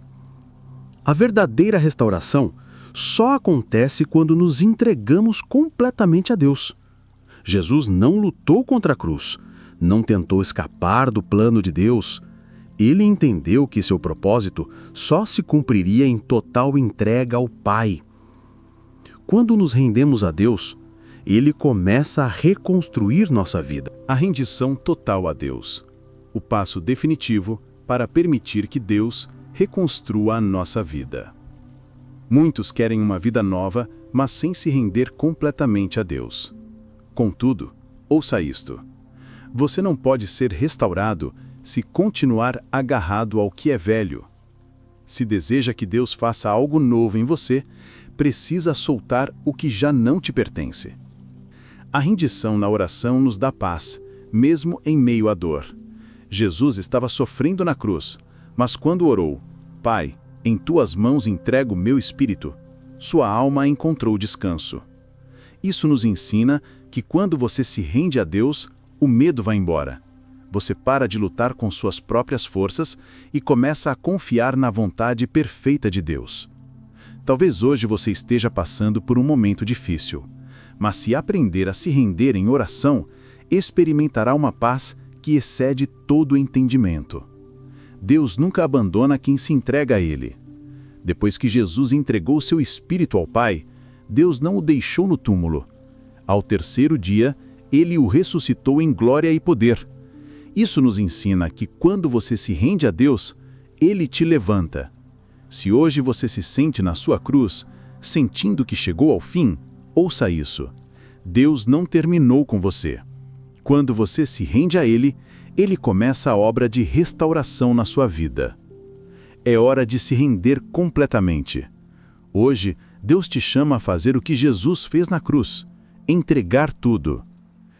Speaker 2: A verdadeira restauração só acontece quando nos entregamos completamente a Deus. Jesus não lutou contra a cruz, não tentou escapar do plano de Deus. Ele entendeu que seu propósito só se cumpriria em total entrega ao Pai. Quando nos rendemos a Deus, Ele começa a reconstruir nossa vida.
Speaker 5: A rendição total a Deus. O passo definitivo para permitir que Deus reconstrua a nossa vida. Muitos querem uma vida nova, mas sem se render completamente a Deus. Contudo, Ouça isto. Você não pode ser restaurado se continuar agarrado ao que é velho. Se deseja que Deus faça algo novo em você, precisa soltar o que já não te pertence. A rendição na oração nos dá paz, mesmo em meio à dor. Jesus estava sofrendo na cruz, mas quando orou, Pai, em tuas mãos entrego o meu espírito, sua alma encontrou descanso. Isso nos ensina que quando você se rende a Deus, o medo vai embora. Você para de lutar com suas próprias forças e começa a confiar na vontade perfeita de Deus. Talvez hoje você esteja passando por um momento difícil, mas se aprender a se render em oração, experimentará uma paz que excede todo o entendimento. Deus nunca abandona quem se entrega a Ele. Depois que Jesus entregou seu espírito ao Pai, Deus não o deixou no túmulo. Ao terceiro dia, Ele o ressuscitou em glória e poder. Isso nos ensina que quando você se rende a Deus, Ele te levanta. Se hoje você se sente na sua cruz, sentindo que chegou ao fim, ouça isso. Deus não terminou com você. Quando você se rende a Ele, Ele começa a obra de restauração na sua vida. É hora de se render completamente. Hoje, Deus te chama a fazer o que Jesus fez na cruz, entregar tudo.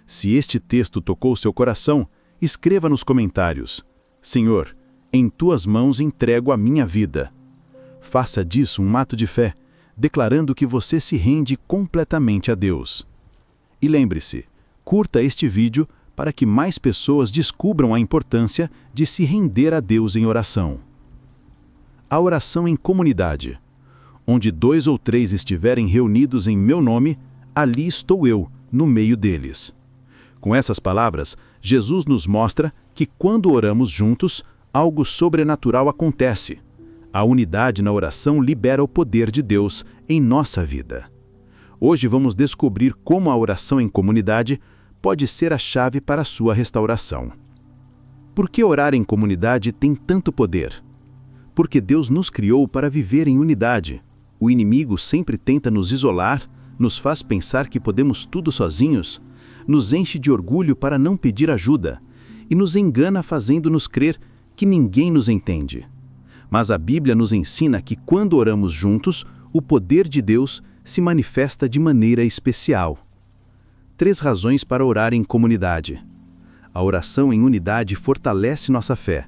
Speaker 5: Se este texto tocou seu coração, escreva nos comentários: Senhor, em tuas mãos entrego a minha vida. Faça disso um ato de fé, declarando que você se rende completamente a Deus. E lembre-se, curta este vídeo para que mais pessoas descubram a importância de se render a Deus em oração. A oração em comunidade. Onde 2 ou 3 estiverem reunidos em meu nome, ali estou eu, no meio deles. Com essas palavras, Jesus nos mostra que quando oramos juntos, algo sobrenatural acontece. A unidade na oração libera o poder de Deus em nossa vida. Hoje vamos descobrir como a oração em comunidade pode ser a chave para a sua restauração. Por que orar em comunidade tem tanto poder? Porque Deus nos criou para viver em unidade. O inimigo sempre tenta nos isolar, nos faz pensar que podemos tudo sozinhos, nos enche de orgulho para não pedir ajuda e nos engana fazendo-nos crer que ninguém nos entende. Mas a Bíblia nos ensina que quando oramos juntos, o poder de Deus se manifesta de maneira especial. 3 razões para orar em comunidade. A oração em unidade fortalece nossa fé.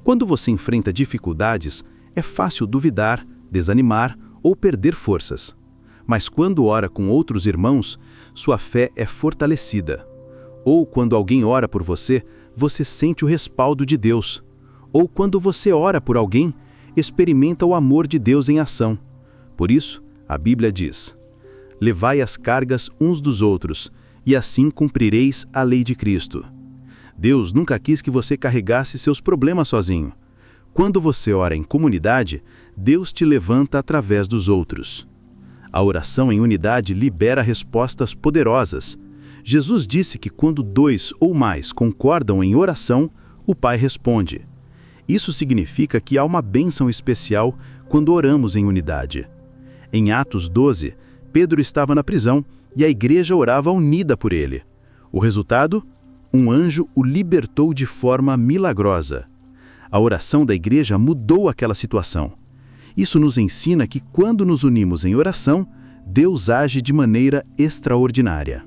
Speaker 5: Quando você enfrenta dificuldades, é fácil duvidar, desanimar ou perder forças. Mas quando ora com outros irmãos, sua fé é fortalecida. Ou quando alguém ora por você, você sente o respaldo de Deus. Ou quando você ora por alguém, experimenta o amor de Deus em ação. Por isso, a Bíblia diz: levai as cargas uns dos outros, e assim cumprireis a lei de Cristo. Deus nunca quis que você carregasse seus problemas sozinho. Quando você ora em comunidade, Deus te levanta através dos outros. A oração em unidade libera respostas poderosas. Jesus disse que quando 2 ou mais concordam em oração, o Pai responde. Isso significa que há uma bênção especial quando oramos em unidade. Em Atos 12, Pedro estava na prisão e a igreja orava unida por ele. O resultado? Um anjo o libertou de forma milagrosa. A oração da igreja mudou aquela situação. Isso nos ensina que quando nos unimos em oração, Deus age de maneira extraordinária.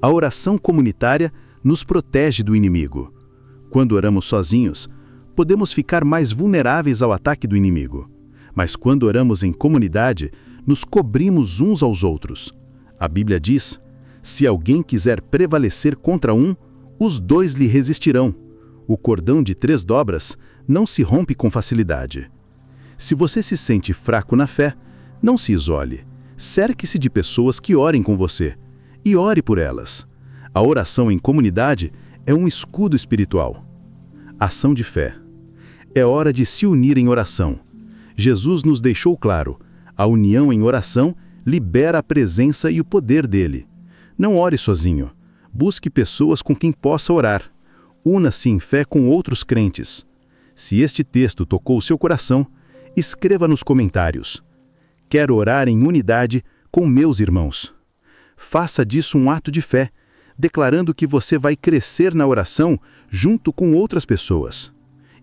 Speaker 5: A oração comunitária nos protege do inimigo. Quando oramos sozinhos, podemos ficar mais vulneráveis ao ataque do inimigo. Mas quando oramos em comunidade, nos cobrimos uns aos outros. A Bíblia diz: se alguém quiser prevalecer contra um, os 2 lhe resistirão. O cordão de 3 dobras não se rompe com facilidade. Se você se sente fraco na fé, não se isole. Cerque-se de pessoas que orem com você e ore por elas. A oração em comunidade é um escudo espiritual. Ação de fé. É hora de se unir em oração. Jesus nos deixou claro: a união em oração libera a presença e o poder dele. Não ore sozinho. Busque pessoas com quem possa orar. Una-se em fé com outros crentes. Se este texto tocou o seu coração, escreva nos comentários: quero orar em unidade com meus irmãos. Faça disso um ato de fé,
Speaker 2: declarando que você vai crescer na oração junto com outras pessoas.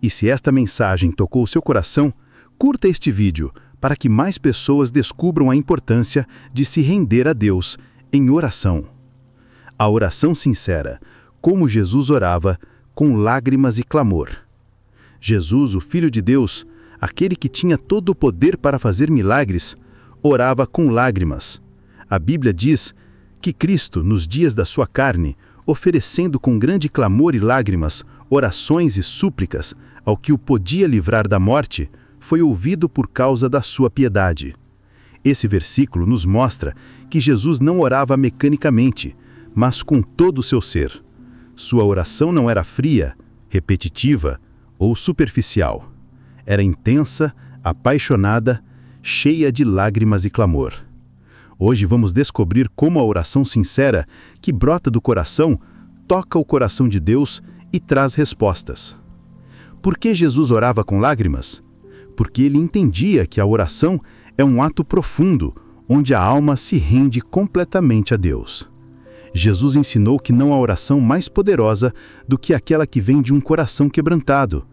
Speaker 2: E se esta mensagem tocou seu coração, curta este vídeo para que mais pessoas descubram a importância de se render a Deus em oração. A oração sincera, como Jesus orava, com lágrimas e clamor. Jesus, o Filho de Deus, aquele que tinha todo o poder para fazer milagres, orava com lágrimas. A Bíblia diz que Cristo, nos dias da sua carne, oferecendo com grande clamor e lágrimas, orações e súplicas ao que o podia livrar da morte, foi ouvido por causa da sua piedade. Esse versículo nos mostra que Jesus não orava mecanicamente, mas com todo o seu ser. Sua oração não era fria, repetitiva ou superficial. Era intensa, apaixonada, cheia de lágrimas e clamor. Hoje vamos descobrir como a oração sincera, que brota do coração, toca o coração de Deus e traz respostas. Por que Jesus orava com lágrimas? Porque ele entendia que a oração é um ato profundo, onde a alma se rende completamente a Deus. Jesus ensinou que não há oração mais poderosa do que aquela que vem de um coração quebrantado.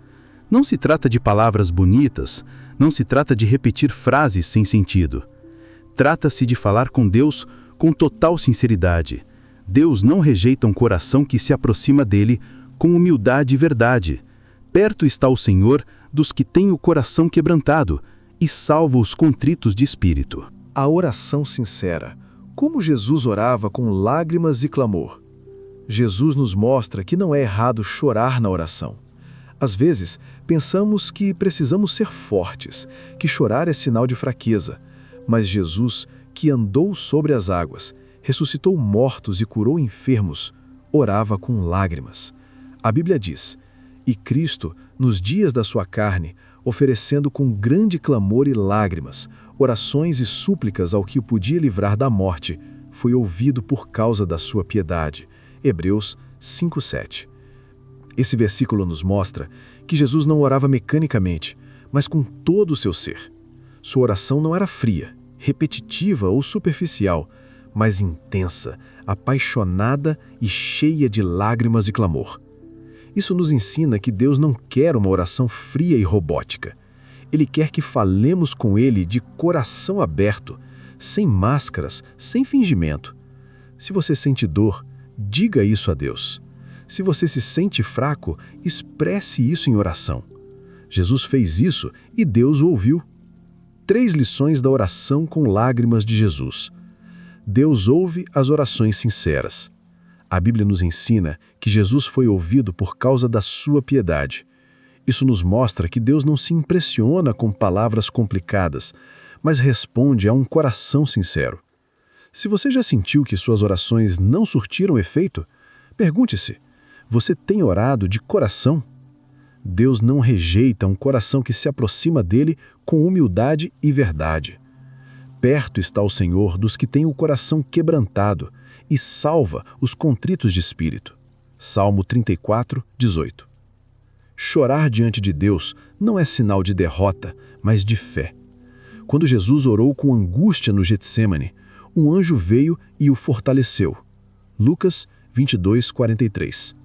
Speaker 2: Não se trata de palavras bonitas, não se trata de repetir frases sem sentido. Trata-se de falar com Deus com total sinceridade. Deus não rejeita um coração que se aproxima dele com humildade e verdade. Perto está o Senhor dos que têm o coração quebrantado e salva os contritos de espírito.
Speaker 4: A oração sincera. Como Jesus orava com lágrimas e clamor. Jesus nos mostra que não é errado chorar na oração. Às vezes, pensamos que precisamos ser fortes, que chorar é sinal de fraqueza. Mas Jesus, que andou sobre as águas, ressuscitou mortos e curou enfermos, orava com lágrimas. A Bíblia diz: "E Cristo, nos dias da sua carne, oferecendo com grande clamor e lágrimas, orações e súplicas ao que o podia livrar da morte, foi ouvido por causa da sua piedade." Hebreus 5:7. Esse versículo nos mostra que Jesus não orava mecanicamente, mas com todo o seu ser. Sua oração não era fria, repetitiva ou superficial, mas intensa, apaixonada e cheia de lágrimas e clamor. Isso nos ensina que Deus não quer uma oração fria e robótica. Ele quer que falemos com Ele de coração aberto, sem máscaras, sem fingimento. Se você sente dor, diga isso a Deus. Se você se sente fraco, expresse isso em oração. Jesus fez isso e Deus o ouviu. 3 lições da oração com lágrimas de Jesus. Deus ouve as orações sinceras. A Bíblia nos ensina que Jesus foi ouvido por causa da sua piedade. Isso nos mostra que Deus não se impressiona com palavras complicadas, mas responde a um coração sincero. Se você já sentiu que suas orações não surtiram efeito, pergunte-se: você tem orado de coração? Deus não rejeita um coração que se aproxima dele com humildade e verdade. Perto está o Senhor dos que têm o coração quebrantado e salva os contritos de espírito. Salmo 34:18. Chorar diante de Deus não é sinal de derrota, mas de fé. Quando Jesus orou com angústia no Getsêmani, um anjo veio e o fortaleceu. Lucas 22:43.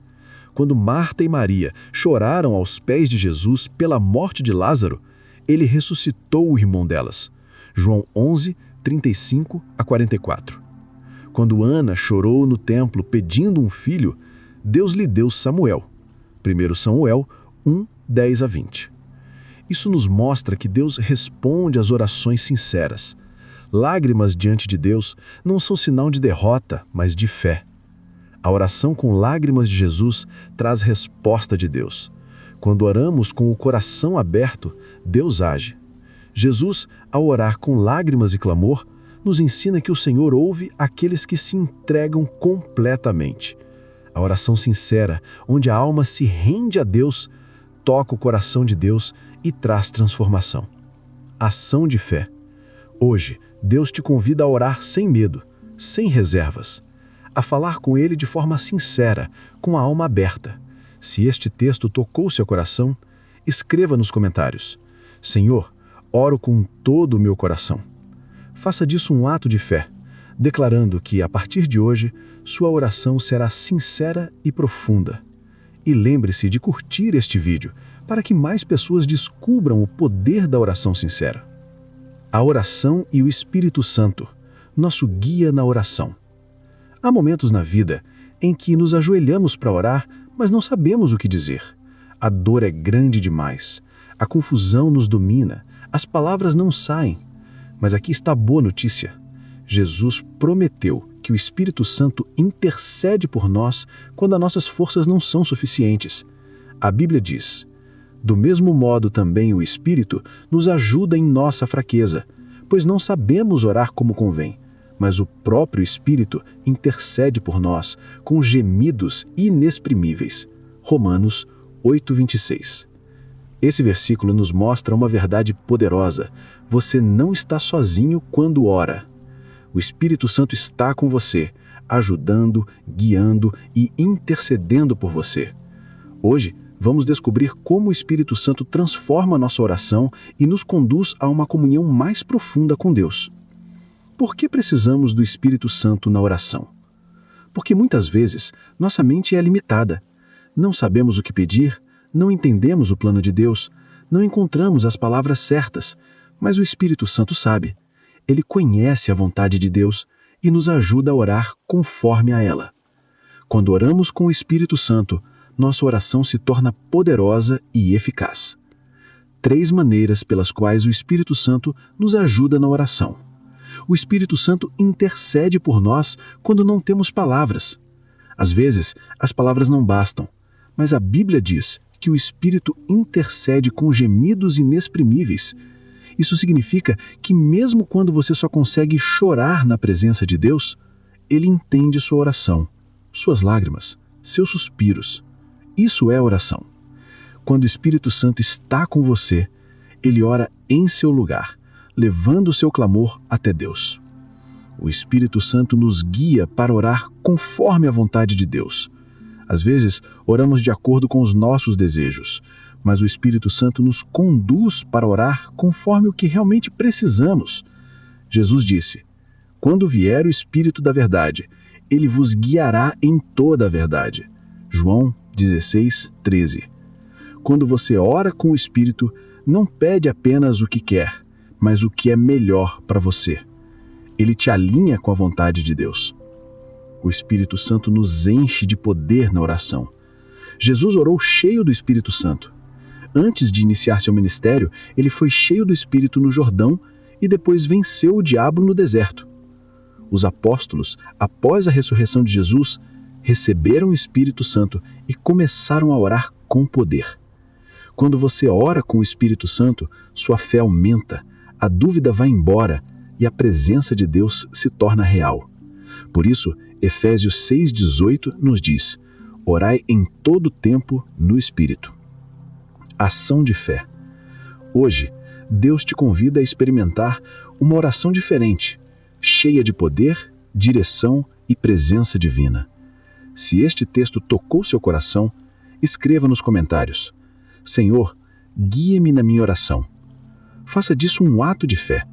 Speaker 4: Quando Marta e Maria choraram aos pés de Jesus pela morte de Lázaro, ele ressuscitou o irmão delas. João 11:35-44. Quando Ana chorou no templo pedindo um filho, Deus lhe deu Samuel. 1 Samuel 1:10-20. Isso nos mostra que Deus responde às orações sinceras. Lágrimas diante de Deus não são sinal de derrota, mas de fé. A oração com lágrimas de Jesus traz resposta de Deus. Quando oramos com o coração aberto, Deus age. Jesus, ao orar com lágrimas e clamor, nos ensina que o Senhor ouve aqueles que se entregam completamente. A oração sincera, onde a alma se rende a Deus, toca o coração de Deus e traz transformação. Ação de fé. Hoje, Deus te convida a orar sem medo, sem reservas, a falar com Ele de forma sincera, com a alma aberta. Se este texto tocou seu coração, escreva nos comentários: Senhor, oro com todo o meu coração. Faça disso um ato de fé.
Speaker 2: declarando que, a partir de hoje, sua oração será sincera e profunda. E lembre-se de curtir este vídeo para que mais pessoas descubram o poder da oração sincera. A oração e o Espírito Santo, nosso guia na oração. Há momentos na vida em que nos ajoelhamos para orar, mas não sabemos o que dizer. A dor é grande demais, a confusão nos domina, as palavras não saem. Mas aqui está a boa notícia. Jesus prometeu que o Espírito Santo intercede por nós quando as nossas forças não são suficientes. A Bíblia diz: do mesmo modo também o Espírito nos ajuda em nossa fraqueza, pois não sabemos orar como convém, mas o próprio Espírito intercede por nós com gemidos inexprimíveis. Romanos 8:26. Esse versículo nos mostra uma verdade poderosa. Você não está sozinho quando ora. O Espírito Santo está com você, ajudando, guiando e intercedendo por você. Hoje, vamos descobrir como o Espírito Santo transforma nossa oração e nos conduz a uma comunhão mais profunda com Deus. Por que precisamos do Espírito Santo na oração? Porque muitas vezes nossa mente é limitada. Não sabemos o que pedir, não entendemos o plano de Deus, não encontramos as palavras certas, mas o Espírito Santo sabe. Ele conhece a vontade de Deus e nos ajuda a orar conforme a ela. Quando oramos com o Espírito Santo, nossa oração se torna poderosa e eficaz. 3 maneiras pelas quais o Espírito Santo nos ajuda na oração. O Espírito Santo intercede por nós quando não temos palavras. Às vezes, as palavras não bastam, mas a Bíblia diz que o Espírito intercede com gemidos inexprimíveis. Isso significa que mesmo quando você só consegue chorar na presença de Deus, Ele entende sua oração, suas lágrimas, seus suspiros. Isso é oração. Quando o Espírito Santo está com você, Ele ora em seu lugar, levando o seu clamor até Deus. O Espírito Santo nos guia para orar conforme a vontade de Deus. Às vezes, oramos de acordo com os nossos desejos, mas o Espírito Santo nos conduz para orar conforme o que realmente precisamos. Jesus disse: quando vier o Espírito da verdade, Ele vos guiará em toda a verdade. João 16:13. Quando você ora com o Espírito, não pede apenas o que quer, mas o que é melhor para você. Ele te alinha com a vontade de Deus. O Espírito Santo nos enche de poder na oração. Jesus orou cheio do Espírito Santo. Antes de iniciar seu ministério, ele foi cheio do Espírito no Jordão e depois venceu o diabo no deserto. Os apóstolos, após a ressurreição de Jesus, receberam o Espírito Santo e começaram a orar com poder. Quando você ora com o Espírito Santo, sua fé aumenta, a dúvida vai embora e a presença de Deus se torna real. Por isso, Efésios 6:18 nos diz: orai em todo tempo no Espírito. Ação de fé. Hoje, Deus te convida a experimentar uma oração diferente, cheia de poder, direção e presença divina. Se este texto tocou seu coração, escreva nos comentários: Senhor, guia-me na minha oração. Faça disso um ato de fé,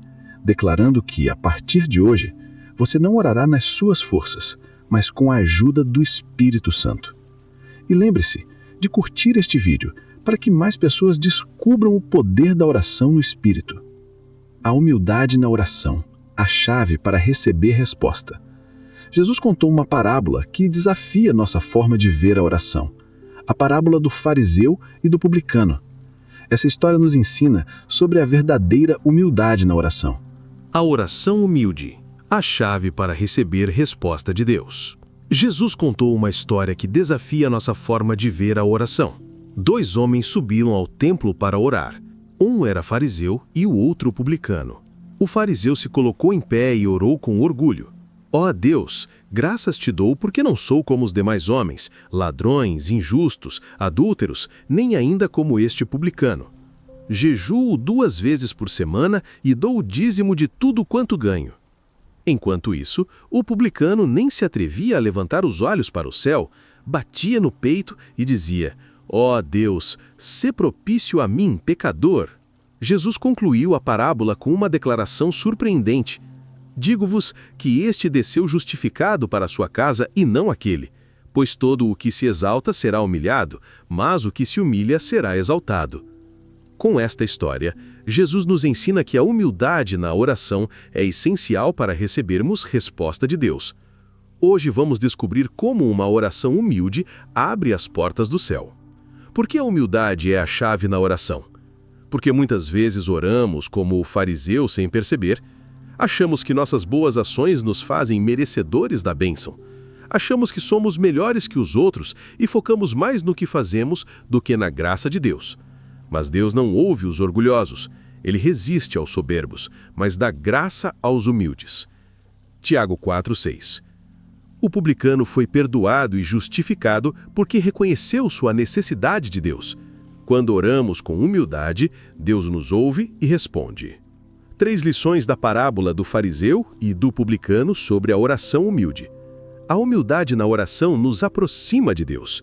Speaker 2: declarando que, a partir de hoje, você não orará nas suas forças, mas com a ajuda do Espírito Santo. E lembre-se de curtir este vídeo para que mais pessoas descubram o poder da oração no Espírito. A humildade na oração, a chave para receber resposta. Jesus contou uma parábola que desafia nossa forma de ver a oração. A parábola do fariseu e do publicano. Essa história nos ensina sobre a verdadeira humildade na oração.
Speaker 3: A oração humilde, a chave para receber resposta de Deus. Jesus contou uma história que desafia nossa forma de ver a oração. 2 homens subiram ao templo para orar. Um era fariseu e o outro publicano. O fariseu se colocou em pé e orou com orgulho. Ó Deus, graças te dou porque não sou como os demais homens, ladrões, injustos, adúlteros, nem ainda como este publicano. Jejuo 2 vezes por semana e dou o dízimo de tudo quanto ganho. Enquanto isso, o publicano nem se atrevia a levantar os olhos para o céu, batia no peito e dizia: ó Deus, sê propício a mim, pecador. Jesus concluiu a parábola com uma declaração surpreendente:
Speaker 2: Digo-vos que este desceu justificado para a sua casa e não aquele. Pois todo o que se exalta será humilhado, mas o que se humilha será exaltado. Com esta história, Jesus nos ensina que a humildade na oração é essencial para recebermos resposta de Deus. Hoje vamos descobrir como uma oração humilde abre as portas do céu. Por que a humildade é a chave na oração? Porque muitas vezes oramos como o fariseu sem perceber. Achamos que nossas boas ações nos fazem merecedores da bênção. Achamos que somos melhores que os outros e focamos mais no que fazemos do que na graça de Deus. Mas Deus não ouve os orgulhosos. Ele resiste aos soberbos, mas dá graça aos humildes. Tiago 4:6. O publicano foi perdoado e justificado porque reconheceu sua necessidade de Deus. Quando oramos com humildade, Deus nos ouve e responde. 3 lições da parábola do fariseu e do publicano sobre a oração humilde. A humildade na oração nos aproxima de Deus.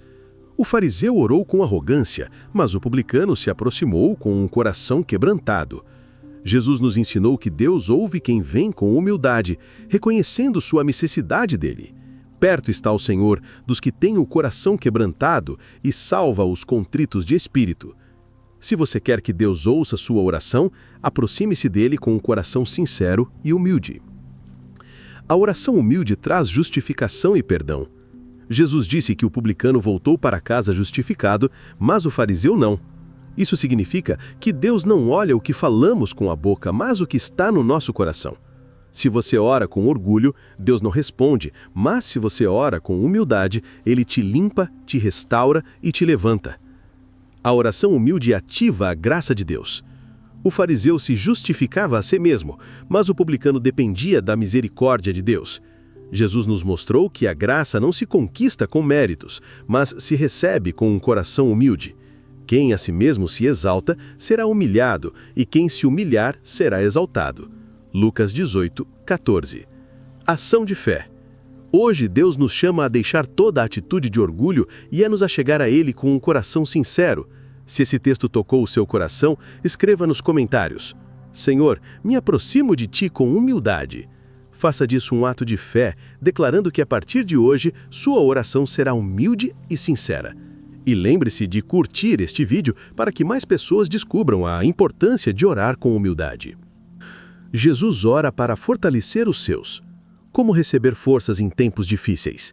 Speaker 2: O fariseu orou com arrogância, mas o publicano se aproximou com um coração quebrantado. Jesus nos ensinou que Deus ouve quem vem com humildade, reconhecendo sua necessidade dele. Perto está o Senhor dos que têm o coração quebrantado e salva os contritos de espírito. Se você quer que Deus ouça sua oração, aproxime-se dele com um coração sincero e humilde. A oração humilde traz justificação e perdão. Jesus disse que o publicano voltou para casa justificado, mas o fariseu não. Isso significa que Deus não olha o que falamos com a boca, mas o que está no nosso coração. Se você ora com orgulho, Deus não responde, mas se você ora com humildade, Ele te limpa, te restaura e te levanta. A oração humilde ativa a graça de Deus. O fariseu se justificava a si mesmo, mas o publicano dependia da misericórdia de Deus. Jesus nos mostrou que a graça não se conquista com méritos, mas se recebe com um coração humilde. Quem a si mesmo se exalta será humilhado, e quem se humilhar será exaltado. Lucas 18:14. Ação de fé. Hoje Deus nos chama a deixar toda a atitude de orgulho e a nos achegar a Ele com um coração sincero. Se esse texto tocou o seu coração, escreva nos comentários: Senhor, me aproximo de Ti com humildade. Faça disso um ato de fé, declarando que a partir de hoje sua oração será humilde e sincera. E lembre-se de curtir este vídeo para que mais pessoas descubram a importância de orar com humildade. Jesus ora para fortalecer os seus. Como receber forças em tempos difíceis?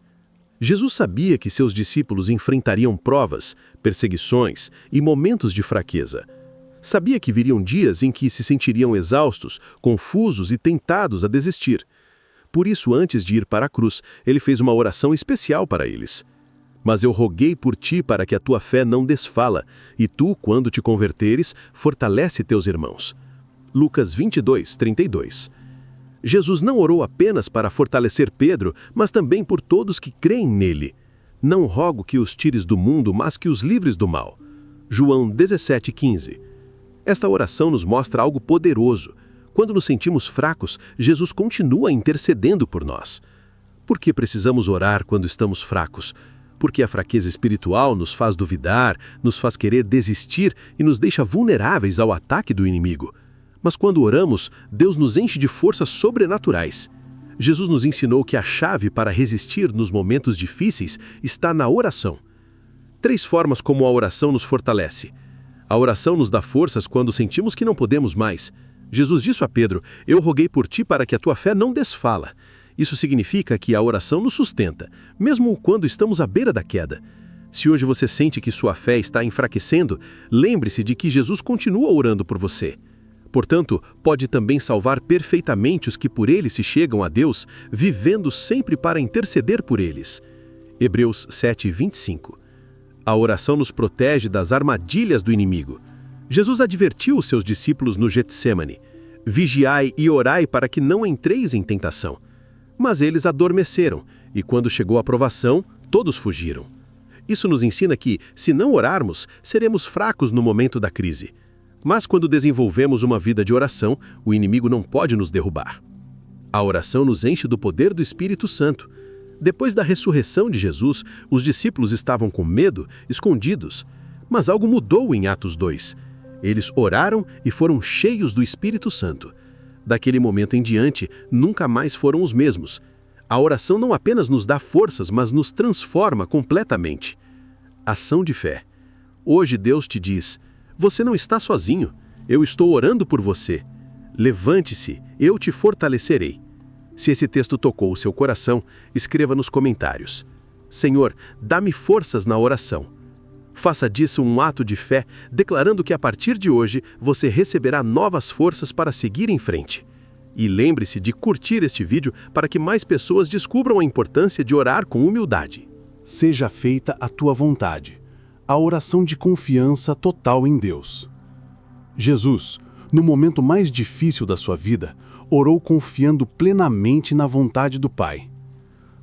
Speaker 2: Jesus sabia que seus discípulos enfrentariam provas, perseguições e momentos de fraqueza. Sabia que viriam dias em que se sentiriam exaustos, confusos e tentados a desistir. Por isso, antes de ir para a cruz, ele fez uma oração especial para eles. Mas eu roguei por ti para que a tua fé não desfala, e tu, quando te converteres, fortalece teus irmãos. Lucas 22:32. Jesus não orou apenas para fortalecer Pedro, mas também por todos que creem nele. Não rogo que os tires do mundo, mas que os livres do mal. João 17:15. Esta oração nos mostra algo poderoso. Quando nos sentimos fracos, Jesus continua intercedendo por nós. Por que precisamos orar quando estamos fracos? Porque a fraqueza espiritual nos faz duvidar, nos faz querer desistir e nos deixa vulneráveis ao ataque do inimigo. Mas quando oramos, Deus nos enche de forças sobrenaturais. Jesus nos ensinou que a chave para resistir nos momentos difíceis está na oração. 3 formas como a oração nos fortalece. A oração nos dá forças quando sentimos que não podemos mais. Jesus disse a Pedro: eu roguei por ti para que a tua fé não desfala. Isso significa que a oração nos sustenta, mesmo quando estamos à beira da queda. Se hoje você sente que sua fé está enfraquecendo, lembre-se de que Jesus continua orando por você. Portanto, pode também salvar perfeitamente os que por ele se chegam a Deus, vivendo sempre para interceder por eles. Hebreus 7:25. A oração nos protege das armadilhas do inimigo. Jesus advertiu os seus discípulos no Getsêmani: vigiai e orai para que não entreis em tentação. Mas eles adormeceram, e quando chegou a provação, todos fugiram. Isso nos ensina que, se não orarmos, seremos fracos no momento da crise. Mas quando desenvolvemos uma vida de oração, o inimigo não pode nos derrubar. A oração nos enche do poder do Espírito Santo. Depois da ressurreição de Jesus, os discípulos estavam com medo, escondidos. Mas algo mudou em Atos 2. Eles oraram e foram cheios do Espírito Santo. Daquele momento em diante, nunca mais foram os mesmos. A oração não apenas nos dá forças, mas nos transforma completamente. Ação de fé. Hoje Deus te diz: você não está sozinho, eu estou orando por você. Levante-se, eu te fortalecerei. Se esse texto tocou o seu coração, escreva nos comentários: Senhor, dá-me forças na oração. Faça disso um ato de fé, declarando que a partir de hoje você receberá novas forças para seguir em frente. E lembre-se de curtir este vídeo para que mais pessoas descubram a importância de orar com humildade.
Speaker 5: Seja feita a tua vontade. A oração de confiança total em Deus. Jesus, no momento mais difícil da sua vida, orou confiando plenamente na vontade do Pai.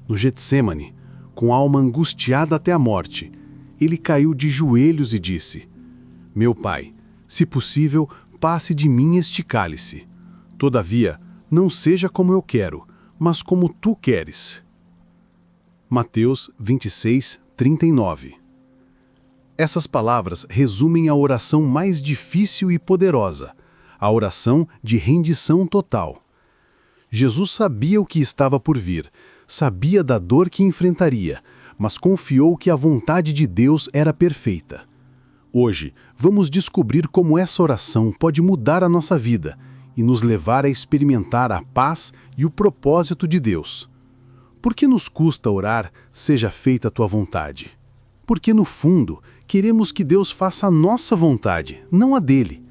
Speaker 5: No Getsêmani, com a alma angustiada até a morte, ele caiu de joelhos e disse: Meu Pai, se possível, passe de mim este cálice. Todavia, não seja como eu quero, mas como tu queres. Mateus 26, 39. Essas palavras resumem a oração mais difícil e poderosa, a oração de rendição total. Jesus sabia o que estava por vir, sabia da dor que enfrentaria, mas confiou que a vontade de Deus era perfeita. Hoje, vamos descobrir como essa oração pode mudar a nossa vida e nos levar a experimentar a paz e o propósito de Deus. Por que nos custa orar, seja feita a tua vontade? Porque, no fundo, queremos que Deus faça a nossa vontade, não a dele.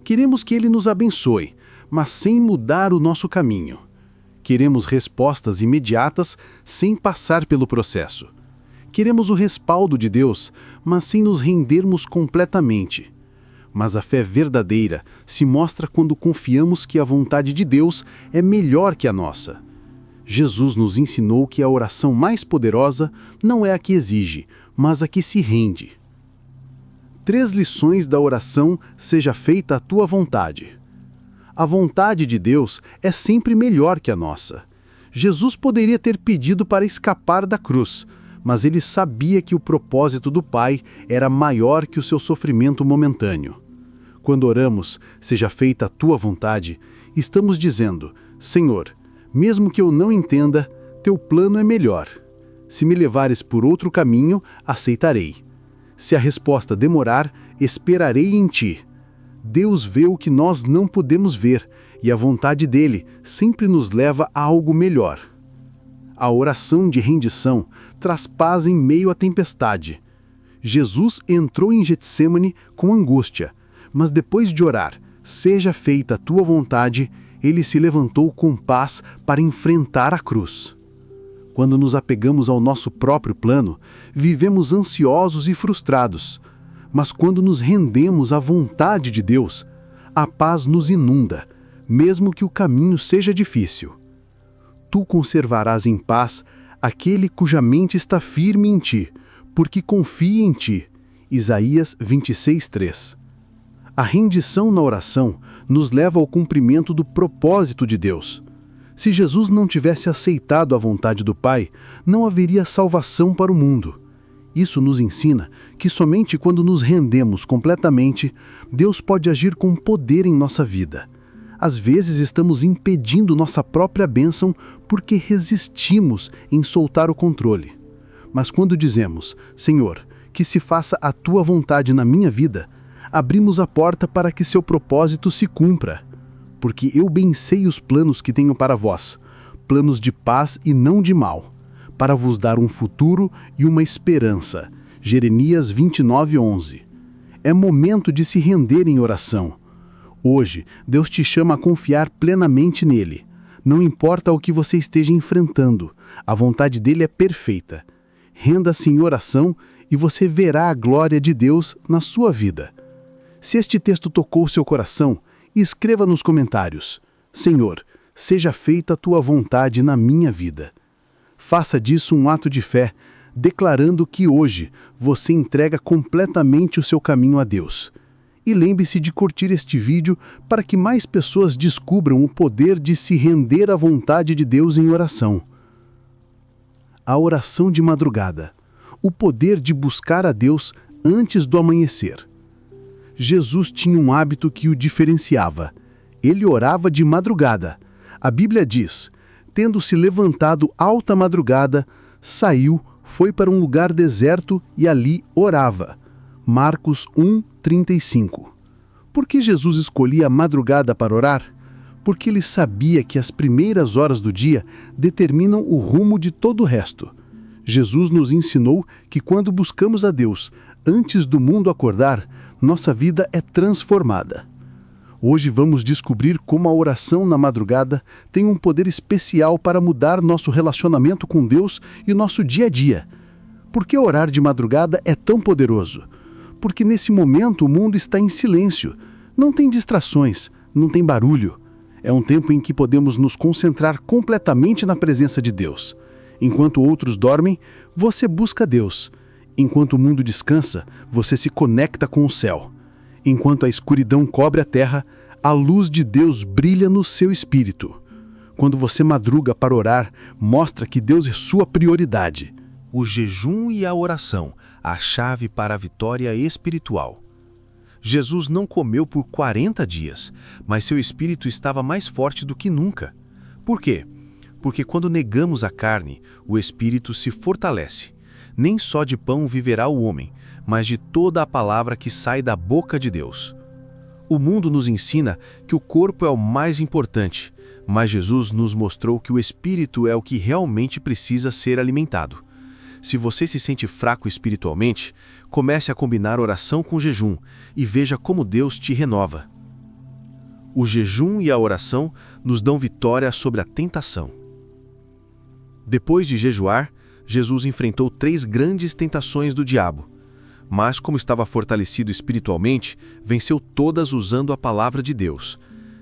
Speaker 5: Queremos que ele nos abençoe, mas sem mudar o nosso caminho. Queremos respostas imediatas sem passar pelo processo. Queremos o respaldo de Deus, mas sem nos rendermos completamente. Mas a fé verdadeira se mostra quando confiamos que a vontade de Deus é melhor que a nossa. Jesus nos ensinou que a oração mais poderosa não é a que exige, mas a que se rende. 3 lições da oração: seja feita a tua vontade. A vontade de Deus é sempre melhor que a nossa. Jesus poderia ter pedido para escapar da cruz, mas ele sabia que o propósito do Pai era maior que o seu sofrimento momentâneo. Quando oramos, seja feita a tua vontade, estamos dizendo: Senhor, mesmo que eu não entenda, teu plano é melhor. Se me levares por outro caminho, aceitarei. Se a resposta demorar, esperarei em ti. Deus vê o que nós não podemos ver, e a vontade dele sempre nos leva a algo melhor. A oração de rendição traz paz em meio à tempestade. Jesus entrou em Getsêmani com angústia, mas depois de orar, seja feita a tua vontade, ele se levantou com paz para enfrentar a cruz. Quando nos apegamos ao nosso próprio plano, vivemos ansiosos e frustrados. Mas quando nos rendemos à vontade de Deus, a paz nos inunda, mesmo que o caminho seja difícil. Tu conservarás em paz aquele cuja mente está firme em ti, porque confia em ti. Isaías 26:3. A rendição na oração nos leva ao cumprimento do propósito de Deus. Se Jesus não tivesse aceitado a vontade do Pai, não haveria salvação para o mundo. Isso nos ensina que somente quando nos rendemos completamente, Deus pode agir com poder em nossa vida. Às vezes estamos impedindo nossa própria bênção porque resistimos em soltar o controle. Mas quando dizemos: Senhor, que se faça a tua vontade na minha vida, abrimos a porta para que seu propósito se cumpra. Porque eu bem sei os planos que tenho para vós, planos de paz e não de mal, para vos dar um futuro e uma esperança. Jeremias 29:11. É momento de se render em oração. Hoje, Deus te chama a confiar plenamente nele. Não importa o que você esteja enfrentando, a vontade dele é perfeita. Renda-se em oração e você verá a glória de Deus na sua vida. Se este texto tocou seu coração, escreva nos comentários: Senhor, seja feita a tua vontade na minha vida. Faça disso um ato de fé, declarando que hoje você entrega completamente o seu caminho a Deus. E lembre-se de curtir este vídeo para que mais pessoas descubram o poder de se render à vontade de Deus em oração. A oração de madrugada. O poder de buscar a Deus antes do amanhecer. Jesus tinha um hábito que o diferenciava.
Speaker 6: Ele orava de madrugada. A Bíblia diz: tendo-se levantado alta madrugada, saiu, foi para um lugar deserto e ali orava. Marcos 1:35. Por que Jesus escolhia a madrugada para orar? Porque ele sabia que as primeiras horas do dia determinam o rumo de todo o resto. Jesus nos ensinou que quando buscamos a Deus antes do mundo acordar, nossa vida é transformada. Hoje vamos descobrir como a oração na madrugada tem um poder especial para mudar nosso relacionamento com Deus e nosso dia a dia. Por que orar de madrugada é tão poderoso? Porque nesse momento o mundo está em silêncio. Não tem distrações, não tem barulho. É um tempo em que podemos nos concentrar completamente na presença de Deus. Enquanto outros dormem, você busca Deus. Enquanto o mundo descansa, você se conecta com o céu. Enquanto a escuridão cobre a terra, a luz de Deus brilha no seu espírito. Quando você madruga para orar, mostra que Deus é sua prioridade.
Speaker 3: O jejum e a oração, a chave para a vitória espiritual. Jesus não comeu por 40 dias, mas seu espírito estava mais forte do que nunca. Por quê? Porque quando negamos a carne, o espírito se fortalece. Nem só de pão viverá o homem, mas de toda a palavra que sai da boca de Deus. O mundo nos ensina que o corpo é o mais importante, mas Jesus nos mostrou que o espírito é o que realmente precisa ser alimentado. Se você se sente fraco espiritualmente, comece a combinar oração com jejum e veja como Deus te renova. O jejum e a oração nos dão vitória sobre a tentação. Depois de jejuar, Jesus enfrentou 3 grandes tentações do diabo. Mas, como estava fortalecido espiritualmente, venceu todas usando a palavra de Deus.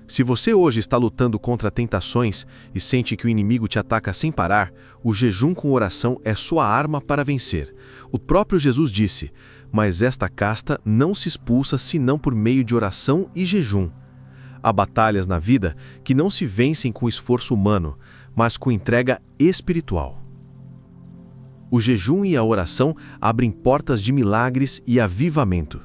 Speaker 3: Se você hoje está lutando contra tentações e sente que o inimigo te ataca sem parar, o jejum com oração é sua arma para vencer. O próprio Jesus disse: "Mas esta casta não se expulsa senão por meio de oração e jejum." Há batalhas na vida que não se vencem com esforço humano, mas com entrega espiritual. O jejum e a oração abrem portas de milagres e avivamento.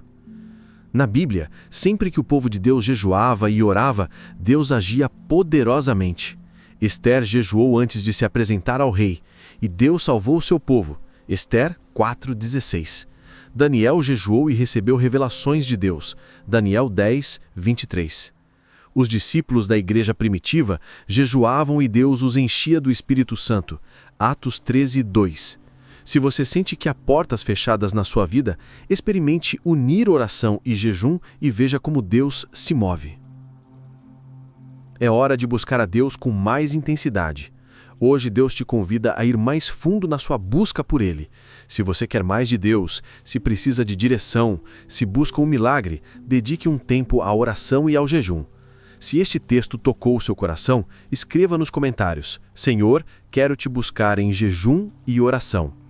Speaker 3: Na Bíblia, sempre que o povo de Deus jejuava e orava, Deus agia poderosamente. Esther jejuou antes de se apresentar ao rei, e Deus salvou seu povo. Esther 4:16. Daniel jejuou e recebeu revelações de Deus. Daniel 10:23. Os discípulos da igreja primitiva jejuavam e Deus os enchia do Espírito Santo. Atos 13:2. Se você sente que há portas fechadas na sua vida, experimente unir oração e jejum e veja como Deus se move. É hora de buscar a Deus com mais intensidade. Hoje Deus te convida a ir mais fundo na sua busca por Ele. Se você quer mais de Deus, se precisa de direção, se busca um milagre, dedique um tempo à oração e ao jejum. Se este texto tocou o seu coração, escreva nos comentários: "Senhor, quero te buscar em jejum e oração."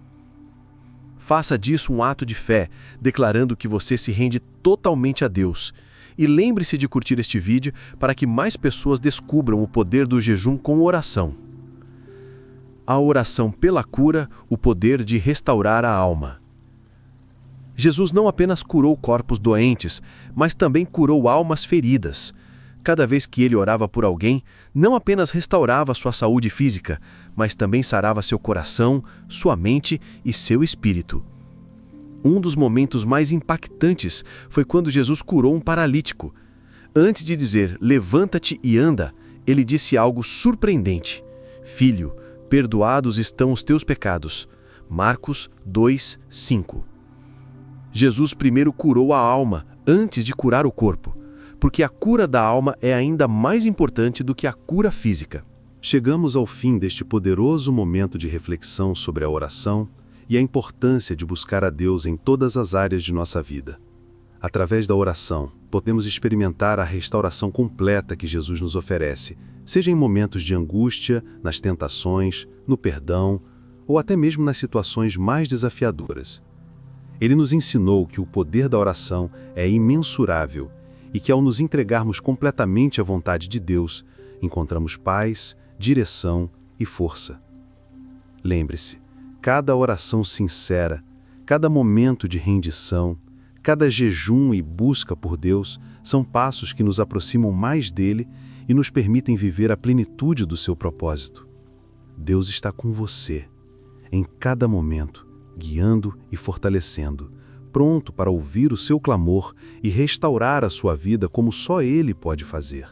Speaker 3: Faça disso um ato de fé, declarando que você se rende totalmente a Deus. E lembre-se de curtir este vídeo para que mais pessoas descubram o poder do jejum com oração. A oração pela cura, o poder de restaurar a alma. Jesus não apenas curou corpos doentes, mas também curou almas feridas. Cada vez que ele orava por alguém, não apenas restaurava sua saúde física, mas também sarava seu coração, sua mente e seu espírito. Um dos momentos mais impactantes foi quando Jesus curou um paralítico. Antes de dizer, "Levanta-te e anda", ele disse algo surpreendente: "Filho, perdoados estão os teus pecados." Marcos 2:5. Jesus primeiro curou a alma, antes de curar o corpo, porque a cura da alma é ainda mais importante do que a cura física.
Speaker 2: Chegamos ao fim deste poderoso momento de reflexão sobre a oração e a importância de buscar a Deus em todas as áreas de nossa vida. Através da oração, podemos experimentar a restauração completa que Jesus nos oferece, seja em momentos de angústia, nas tentações, no perdão ou até mesmo nas situações mais desafiadoras. Ele nos ensinou que o poder da oração é imensurável e que ao nos entregarmos completamente à vontade de Deus, encontramos paz, direção e força. Lembre-se, cada oração sincera, cada momento de rendição,
Speaker 5: Cada jejum e busca por Deus são passos que nos aproximam mais dele e nos permitem viver a plenitude do seu propósito. Deus está com você, em cada momento, guiando e fortalecendo, pronto para ouvir o seu clamor e restaurar a sua vida como só Ele pode fazer.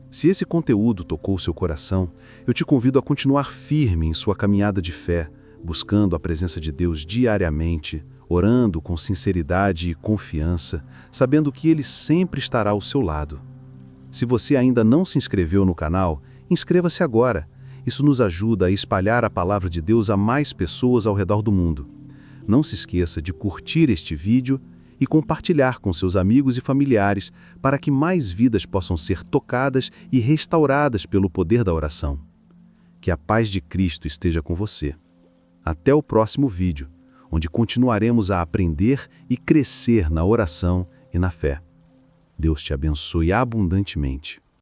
Speaker 5: Se esse conteúdo tocou seu coração, eu te convido a continuar firme em sua caminhada de fé, buscando a presença de Deus diariamente, orando com sinceridade e confiança, sabendo que Ele sempre estará ao seu lado. Se você ainda não se inscreveu no canal, inscreva-se agora. Isso nos ajuda a espalhar a palavra de Deus a mais pessoas ao redor do mundo. Não se esqueça de curtir este vídeo e compartilhar com seus amigos e familiares para que mais vidas possam ser tocadas e restauradas pelo poder da oração. Que a paz de Cristo esteja com você. Até o próximo vídeo, onde continuaremos a aprender e crescer na oração e na fé. Deus te abençoe abundantemente.